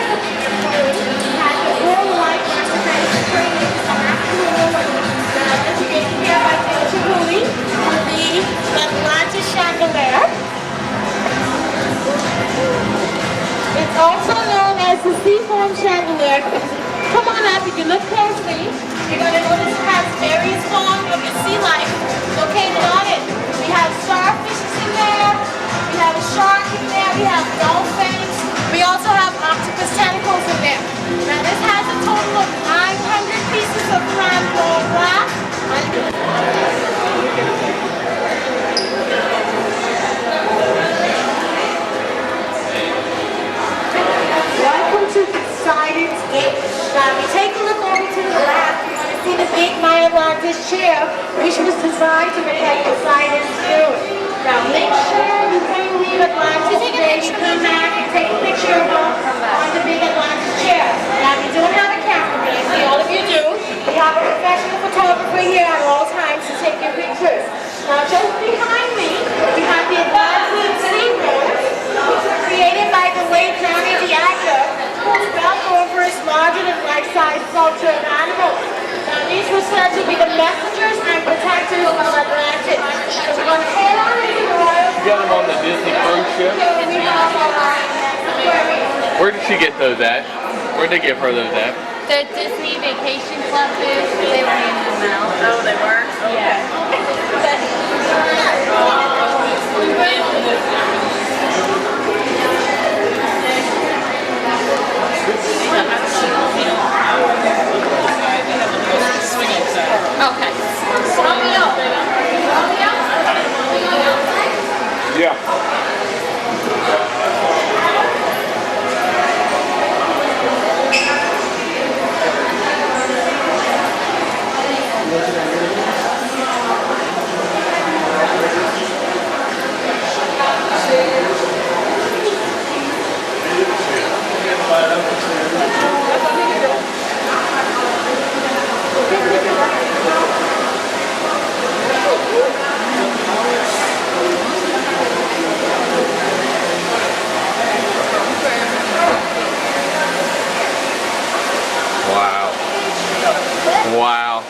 has the whole light representing the spring into the actual woman. Now, this is here by Teotihuacán with the Atlantis chandelier. It's also known as the seafoam chandelier. Come on up, if you look closely, you're going to notice it has various forms of the sea life located on it. We have starfishes in there, we have a shark in there, we have dolphins, we also have octopus tentacles in there. Now this has a total of 900 pieces of craft gold glass. Welcome to Poseidon's Gate. Now if you take a look over to the left, you're going to see the big Maya Atlantis chair, which was designed to protect Poseidon's spirit. Now make sure you bring leave Atlantis today, you come back and take a picture of them on the big Atlantis chair. Now if you don't have a camera, but I see all of you do, we have a professional photographer here at all times to take your pictures. Now just behind me, we have the Atlantis Sea Rose, which was created by the late Johnny Diageo, whose belt over is larger than life-size sculpture of animals. Now these were said to be the messengers and protectors of Atlantis. So we're going to head on into the Royal You got them on the Disney cruise ship? Where did she get those at? Where'd they give her those at? The Disney Vacation Club booth, they were handing them out. Oh, they were? Yeah. Okay. Yeah. Wow.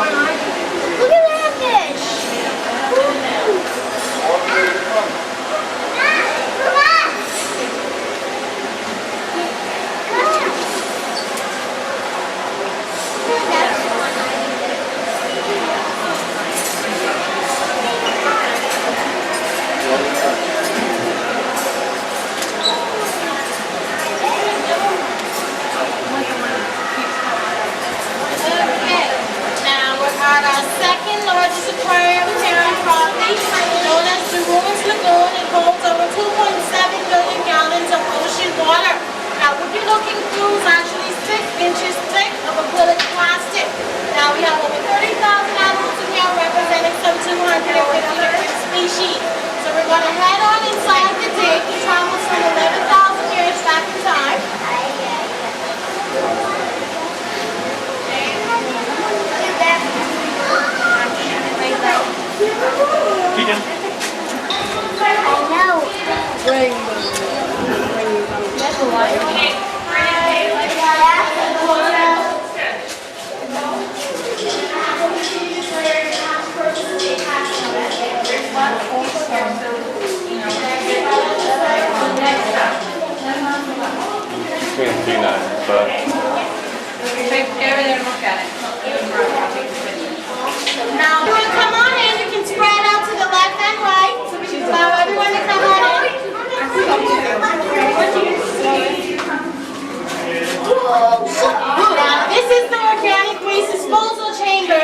Look at that fish. Now we're at our second largest aquarium here on property, known as the Ruins Lagoon. It holds over 2.7 billion gallons of ocean water. Now what you're looking through is actually 6 inches thick of acrylic plastic. Now we have over 30,000 animals in here representing some 250 different species. So we're going to head on inside the dig. It travels from 11,000 years back in time. Can't see that, but Now, you want to come on in, you can spread out to the left and right, so we can allow everyone to come on in. Now, this is the organic waste disposal chamber,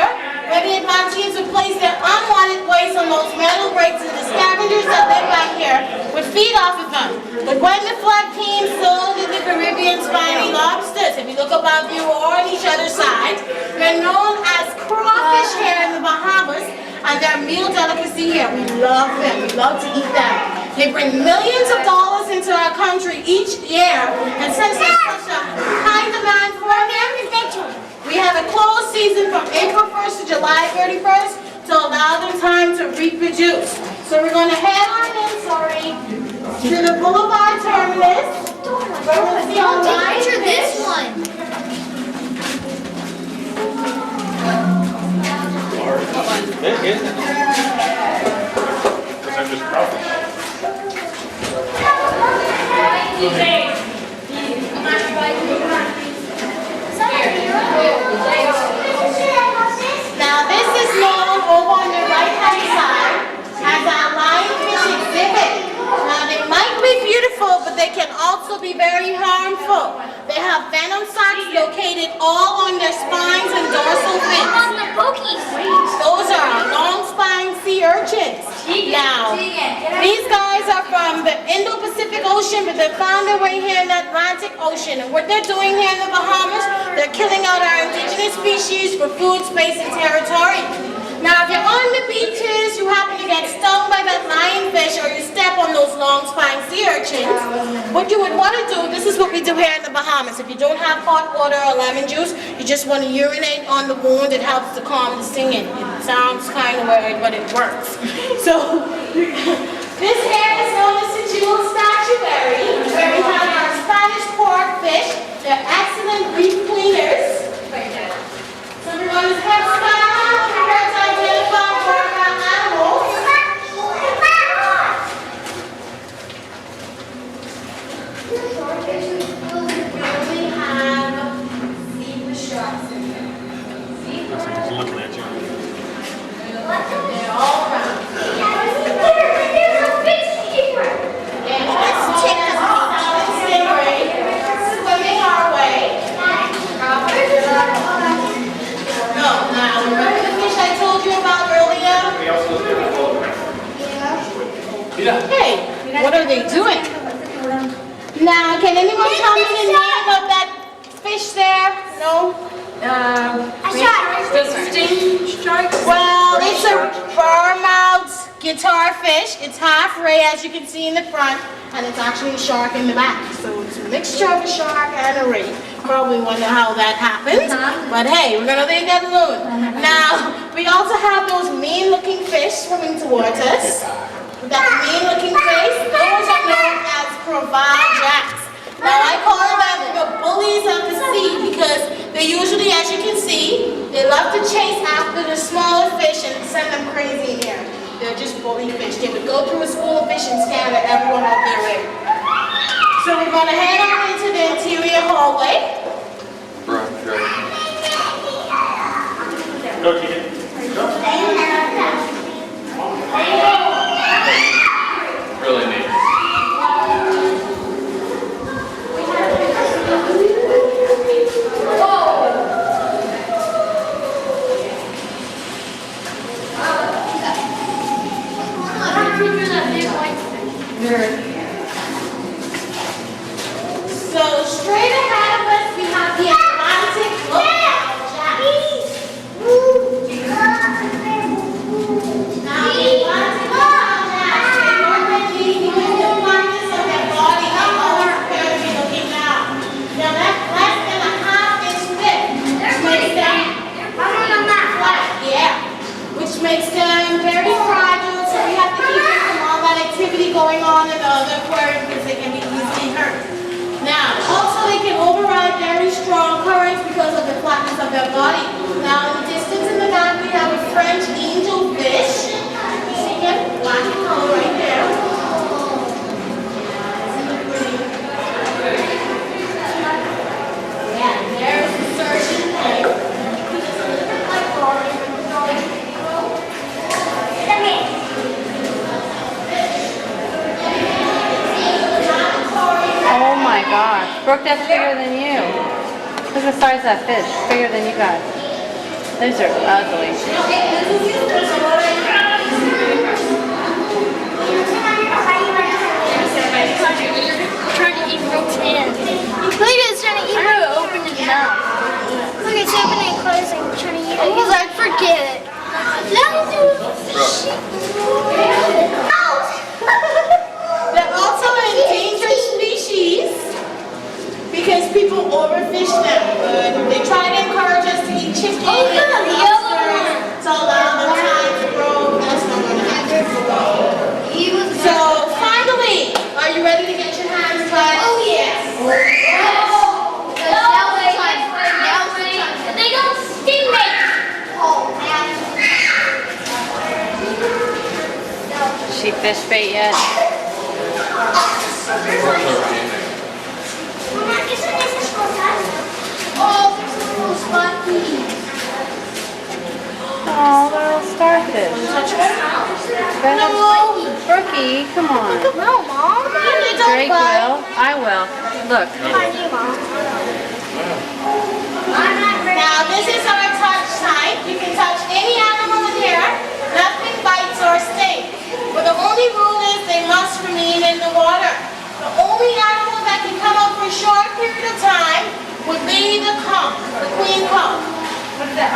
where the Atlanteans would place their unwanted waste on those metal grates, and the scavengers that live back here would feed off of them. But when the flood came, so did the Caribbean spiny lobsters. If you look above you or on each other side, they're known as crawfish here in the Bahamas, and they're a meal delicacy here. We love them. We love to eat them. They bring millions of dollars into our country each year, and since there's such a high demand for them, we have a closed season from April 1st to July 31st to allow them time to reproduce. So we're going to head on in, to the Boulevard Terminus. Where we'll see our live Picture this fish. one. It isn't. Because I'm just crawfish. Now this is known over on the right-hand side as our lionfish exhibit. Now they might be beautiful, but they can also be very harmful. They have venom sacs located all on their spines and dorsal fins. On the pokies. Those are our long-spine sea urchins. Now, these guys are from the Indo-Pacific Ocean, but they found their way here in the Atlantic Ocean. And what they're doing here in the Bahamas, they're killing out our indigenous species for food, space, and territory. Now, if you're on the beaches, you happen to get stung by that lionfish, or you step on those long-spine sea urchins, what you would want to do, this is what we do here in the Bahamas. If you don't have hot water or lemon juice, you just want to urinate on the wound. It helps to calm the stinging. It sounds kind of weird, but it works. So, this here is known as the Jewel Statuary, where we have our Spanish pork fish. They're excellent reef cleaners. So we're going to head down, prepare to identify more about animals. We only have zebra sharks in here. Looks like it's looking at you. They're all around. Stingray swimming our way. No, now remember the fish I told you about earlier? We also looked at the photo. Hey, what are they doing? Now, can anyone tell me the name of that fish there? No? A shark. Does sting strike? Well, it's a bar-mouthed guitar fish. It's half ray, as you can see in the front, and it's actually a shark in the back. So it's a mixture of a shark and a ray. Probably wonder how that happened, but hey, we're gonna leave that alone. Now, we also have those mean-looking fish swimming towards us. With that mean-looking face, those are known as Crevalle jacks. Now, I call them the bullies of the sea because They usually, as you can see, they love to chase after the smaller fish and send them crazy in here. They're just bully fish. They would go through a school of fish and scatter everyone out their way. So we're going to head on into the interior hallway. Go, Keegan. Really neat. So straight ahead of us, we have the Atlantic Lookout Jack. Now, the Atlantic Lookout Jack, they normally use the flatness of their body and always prepare to be looking down. Now, that's less than a half-inch thick, which makes them flat, yeah, which makes them very fragile, so we have to keep them from all that activity going on in the other aquarium because they can be easily hurt. Now, also they can override very strong currents because of the flatness of their body. Now, in the distance in the back, we have a French angelfish. You see him? Black and color right there. Yeah, there's the surgeon tank. Oh my gosh. Brooke, that's bigger than you. Look at the size of that fish. Bigger than you guys. Those are ugly. Trying to eat Brooke's hand. Look at it's trying to eat her. Open his mouth. Look, it's opening and closing. Trying to eat it. He's like, forget it. They're also an endangered species because people overfish them. They try to encourage us to eat chicken and lobsters to allow them time to grow. That's not going to happen. So finally, are you ready to get your hands wet? Oh, yes. They don't sting me. Oh, man. She fish bait yet? Oh, they're little starfish. Go ahead. Brookie, come on. No, Mom. Drake will. I will. Look. Now this is our touch site. You can touch any animal in here. Nothing bites or stings. But the only rule is they must remain in the water. The only animal that can come up for a short period of time would be the conch, the queen conch. What is that?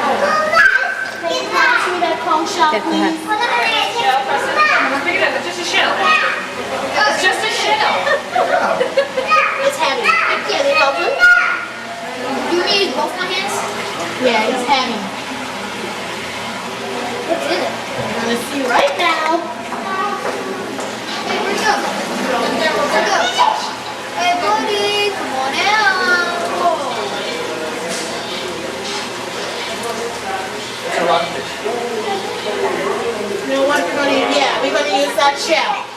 Can you pass me that conch shell, please? Shell, press it. Pick it up. It's just a shell. It's just a shell. It's heavy. Yeah, they help him. You want me to use both my hands? Yeah, it's heavy. What's in it? You're gonna see right now. Hey, where'd it go? Where'd it go? Hey, buddy, come on out. It's a rockfish. You know what we're gonna use? Yeah, we're gonna use that shell.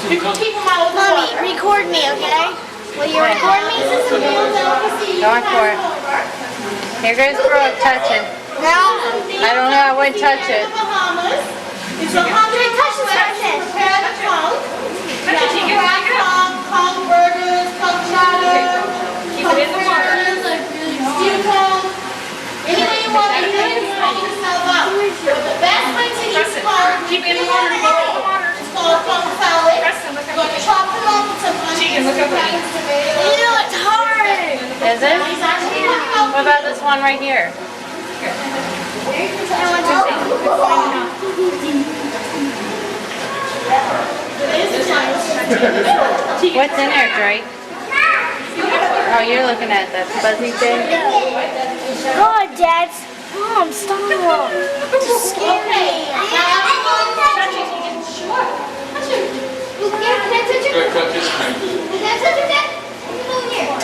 You can keep them out of the Mommy, water. record me, okay? Will you record me? Going for it. Here goes Brooke touching. Now, I don't know. I wouldn't touch it. It's 100 touches. Prepare the conch. Conch burgers, conch chowder, Keep it in the water. stew conch. Any way you want to use it, you can yourself out. But the best way to use conch, Keep it in the water. Keep it in the water. it's called conch salad. Press them. Look You're going to chop them up with some onions, look over some tomatoes. ew, it's hard. Is it? He's actually going to help What about this one right here? What's in there, Drake? Oh, you're looking at the fuzzy thing? God, Dad. Mom, stop. It's scary. Go touch his hand. Can I touch it, Dad? Come over here.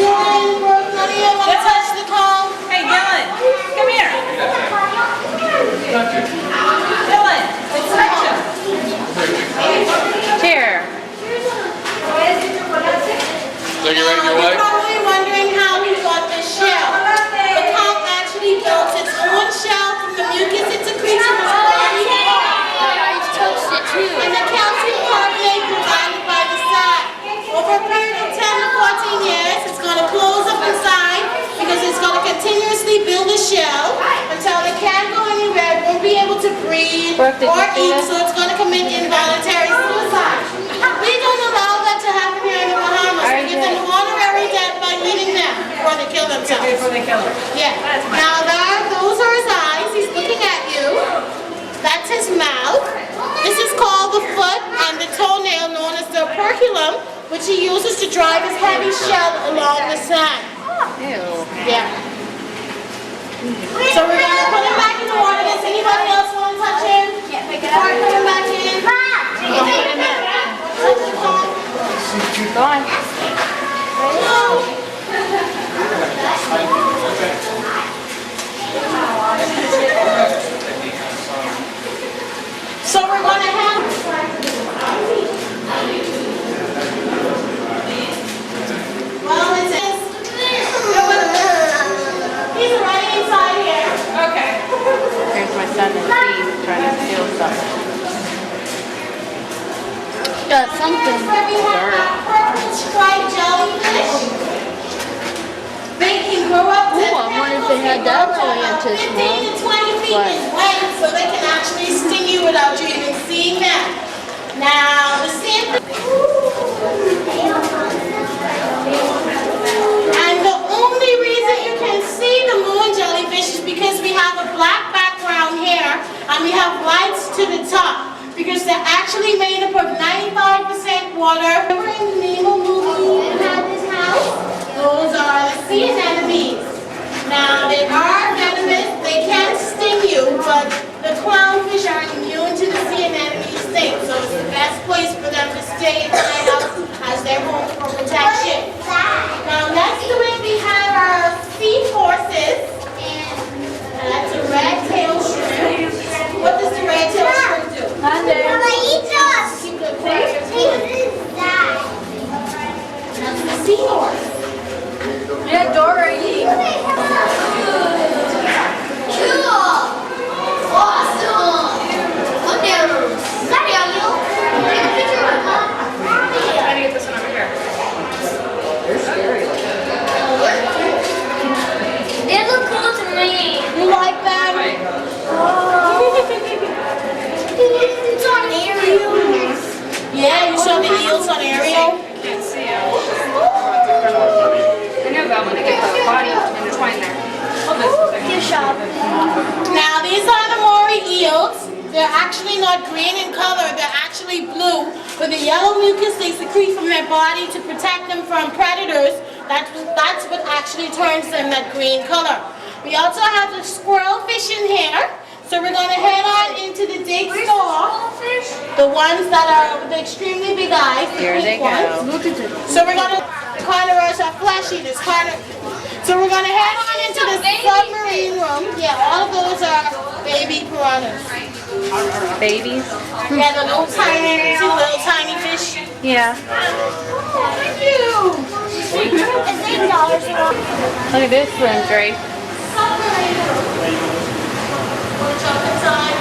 Then, Brooke, let me area will touch the comb. Hey, Dylan, come here. Dylan, it's Rachel. Here. So you ready to You're what? probably wondering how we got this shell. The comb actually built its own shell from the mucus it secretes from its body. And the calcium carbonate provided by the side. Over a period of 10 to 14 years, it's going to close up inside because it's going to continuously build a shell until it can't go anywhere, it won't be able to breathe Brooke, did or you see eat, this? so it's going to commit involuntary suicide. We don't allow that to happen here in the Bahamas. We give them honorary death by eating them before they kill themselves. Before they kill her. Yeah. Now those are his eyes. He's looking at you. That's his mouth. This is called the foot and the toenail known as the operculum, which he uses to drive his heavy shell along the sand. Ew. Yeah. So we're going to put him back in the water. Does anybody else want to touch him? Before I put him back in. Don't put him in. Touch the comb. Go on. So we're going to have... Well, it says... He's right inside here. Okay. Here's my son and Steve trying to steal something. Got something. We have purple striped jellyfish. They can grow up to 15 to 20 feet in length, so they can actually sting you without you even seeing them. Now, the same. And the only reason you can see the moon jellyfish is because we have a black background here and we have lights to the top. Because they're actually made up of 95% water. Remember in the Nemo movie it had this house? Those are the sea anemones. Now they are venomous, they can sting you, but the clownfish are immune to the sea anemone sting. So it's the best place for them to stay and hide out as their home for protection. Now next to it we have our sea horses. And that's a red-tailed shrimp. What does the red-tailed shrimp do? Keep the that's the seahorse. Yeah, Dora, eat. Cool. Awesome. Look at her. Is that Daniel? Take a picture of her. Try to get this one over here. They're scary. They look cool to me. You like them? It's on Ariel. Yeah, you saw the eels on Ariel? Can't see them. I know that when they get the body intertwined there. Gift shop. Now these are the Maury eels. They're actually not green in color, they're actually blue. With the yellow mucus they secrete from their body to protect them from predators, that's what actually turns them that green color. We also have the squirrel fish in here. So we're going to head on into the dig store. The ones that are with the extremely big eyes. The Here they pink ones. go. Look at them. So we're going to, carnivores are flesh eaters. So we're going to head on into the submarine room. Yeah, all of those are baby piranhas. Babies? Yeah, the little tiny fish. Yeah. Thank you. It's $8. Look at this one, Drake. Submarine room. Want to jump inside?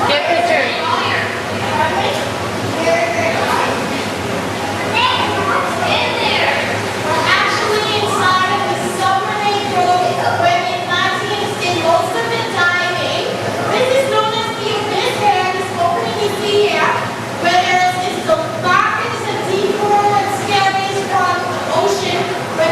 Get pictures. We're actually inside of the submarine room where the Atlanteans did most of the diving. This is known as the abyss here, this opening you see here, where there is the darkest and deeper and scariest part of the ocean, where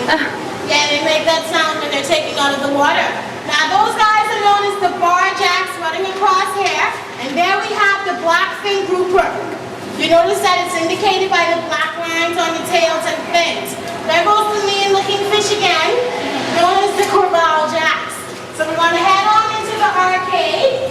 Yeah, they make that sound when they're taking out of the water. Now those guys are known as the bar jacks running across here. And there we have the blackfin grouper. You notice that it's indicated by the black lines on the tails and fins. There goes the mean-looking fish again, known as the Corval jacks. So we're going to head on into the arcade.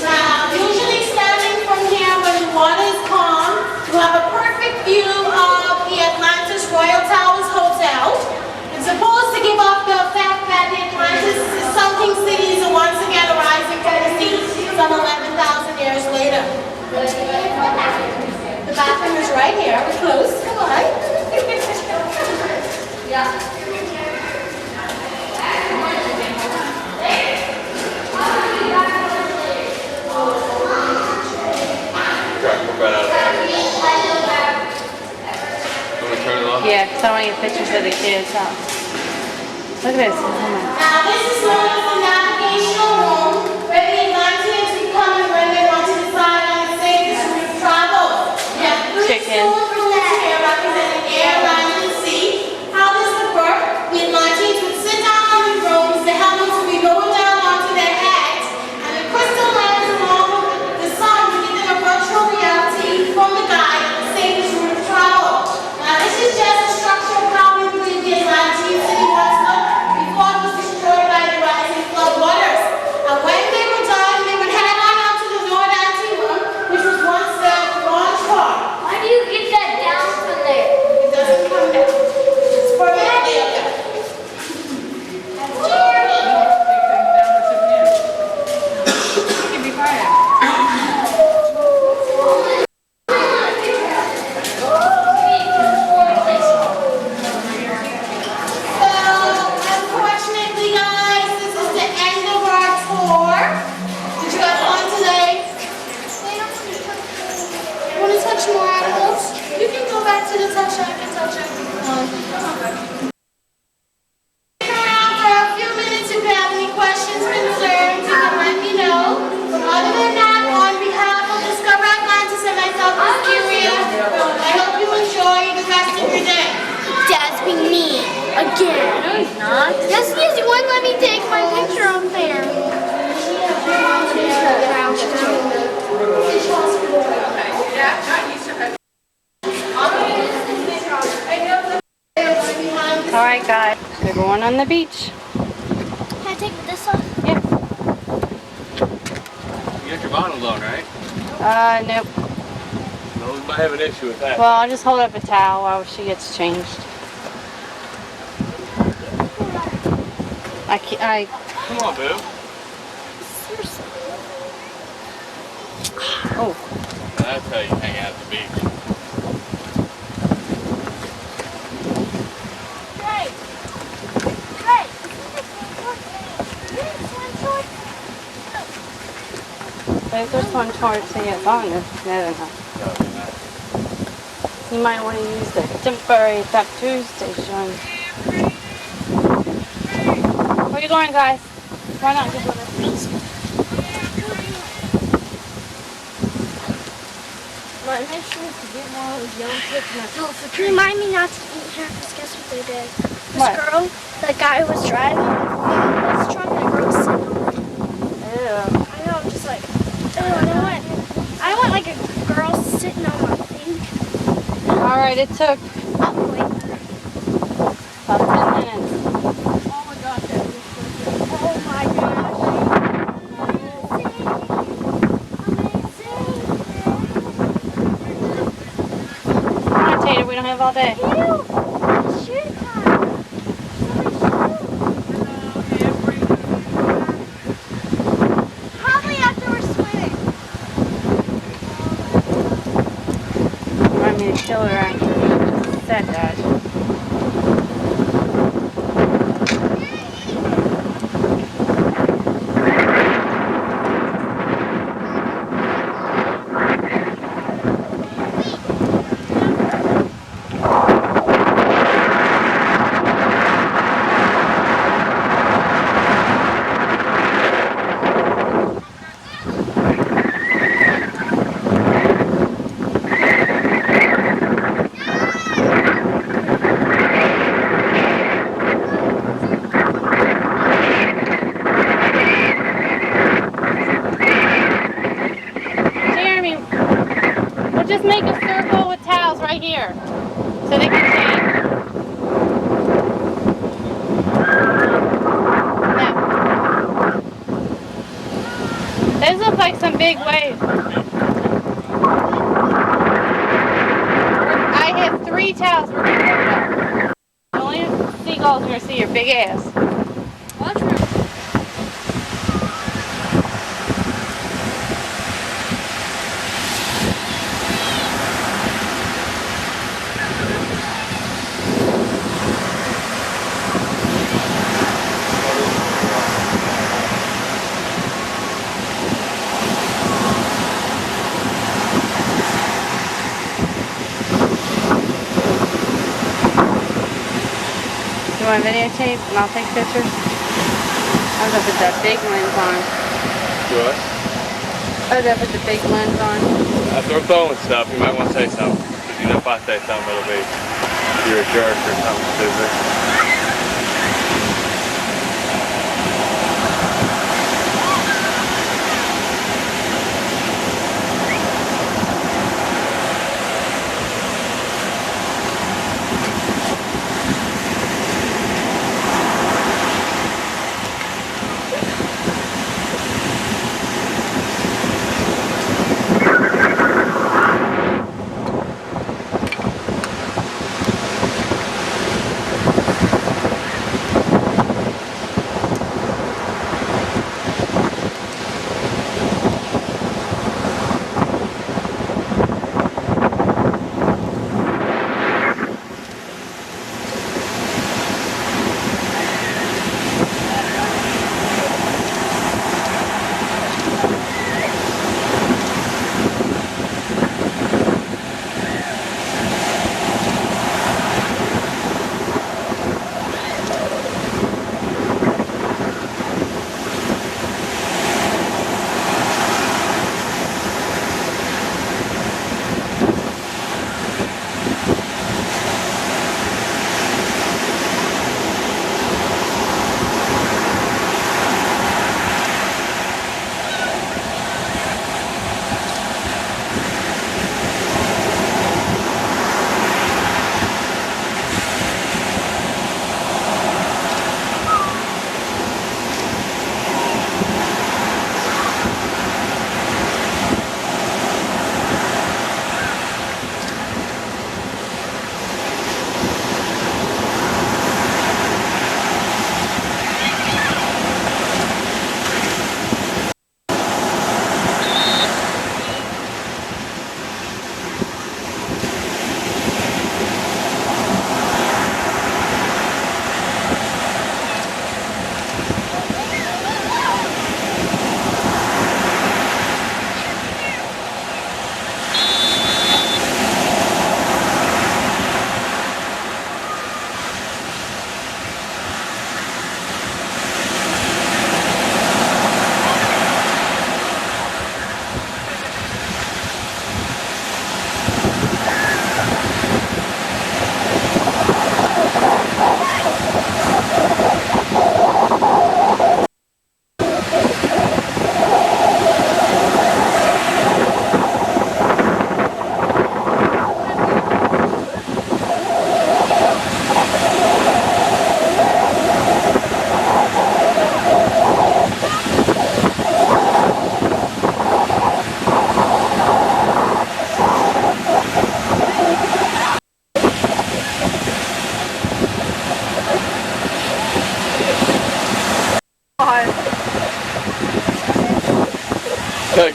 Now, usually standing from here when the water is calm, you have a perfect view of the Atlantis Royal Towers Hotel. It's supposed to give off the fact that the Atlantis sunken cities are once again arising from the sea some 11,000 years later. The bathroom is right here. We're close. Come on. Yeah. Yeah, because I want to get pictures of the kids. Huh? Look at this. Now this is known as the navigational room, where the Atlanteans would come and when they want to decide on the safest route of travel. We have three stone rooms here representing air, land, and sea. How this would work, the Atlanteans would sit down on the rooms, the helmets would be lowered down onto their heads, and the crystal lens along with the sun would give them a virtual reality from the guide on the safest route of travel. Now this is just a structure of how we believe the Atlantean city was looked before it was destroyed by the rising flood waters. And when they were done, they would head on out to the North Anteroom, which was once the launch part. Why do you get that down from there? It doesn't come down. It's permanently up there. Unfortunately, guys, this is the end of our tour. Did you have fun today? You want to touch more animals? You can go back to the touch. I can touch everyone. Stick around for a few minutes if you have any questions, concerns, you can let me know. But other than that, on behalf of Discover Atlantis and myself, Mysteria, I hope you enjoy the rest of your day. Dad's being mean again. No, he's not. Yes, he is. He wouldn't let me take my picture up there. Alright, guys. We're going on the beach. Can I take this off? Yeah. You got your bottles on, right? Nope. No, we might have an issue with that. Well, I'll just hold up a towel while she gets changed. Come on, boo. Oh. That's how you hang out at the beach. But if there's one chart saying it's on there, then you might want to use the temporary tattoo station. Where you going, guys? Why not just let us? My intention is to get more of those young kids and I tell us to remind me not to eat here because guess what they did? This What? girl, that guy who was driving, was trying to girl sit on it. Ew. I know, I'm just like, ew, I want like a girl sitting on my thing. Alright, it took I'll wait. about 10 minutes. Oh my gosh, that was so good. Oh my gosh. Come on, Tater, we don't have all day. Shoot time. Probably after we're swimming. You want me to kill her after you just said that? just make a circle with towels right here so they can change. Now, those look like some big waves. I have 3 towels. We're going to put it up. The only seagulls you're going to see your big ass. You want to videotape and I'll take pictures? I'm going to put that big lens on. Do what? I'm going to put the big lens on. After we're throwing stuff, you might want to say something. Because you know if I say something, it'll be you're a jerk or something stupid.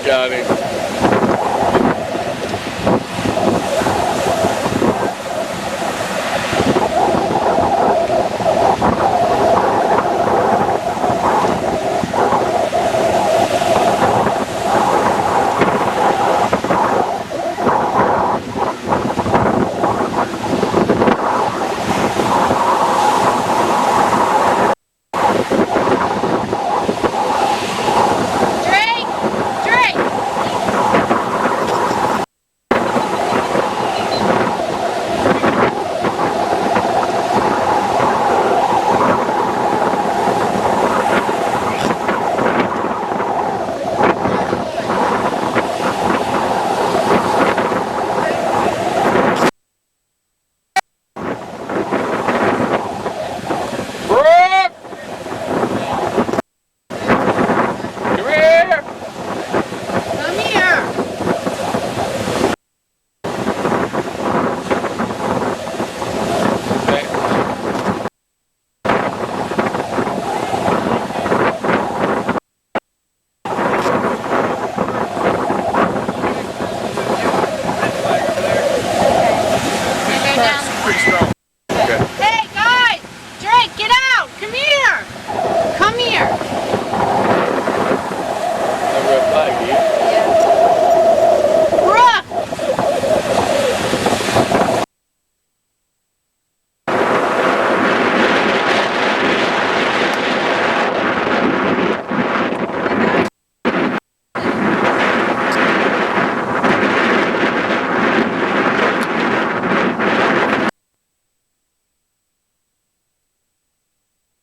Got him.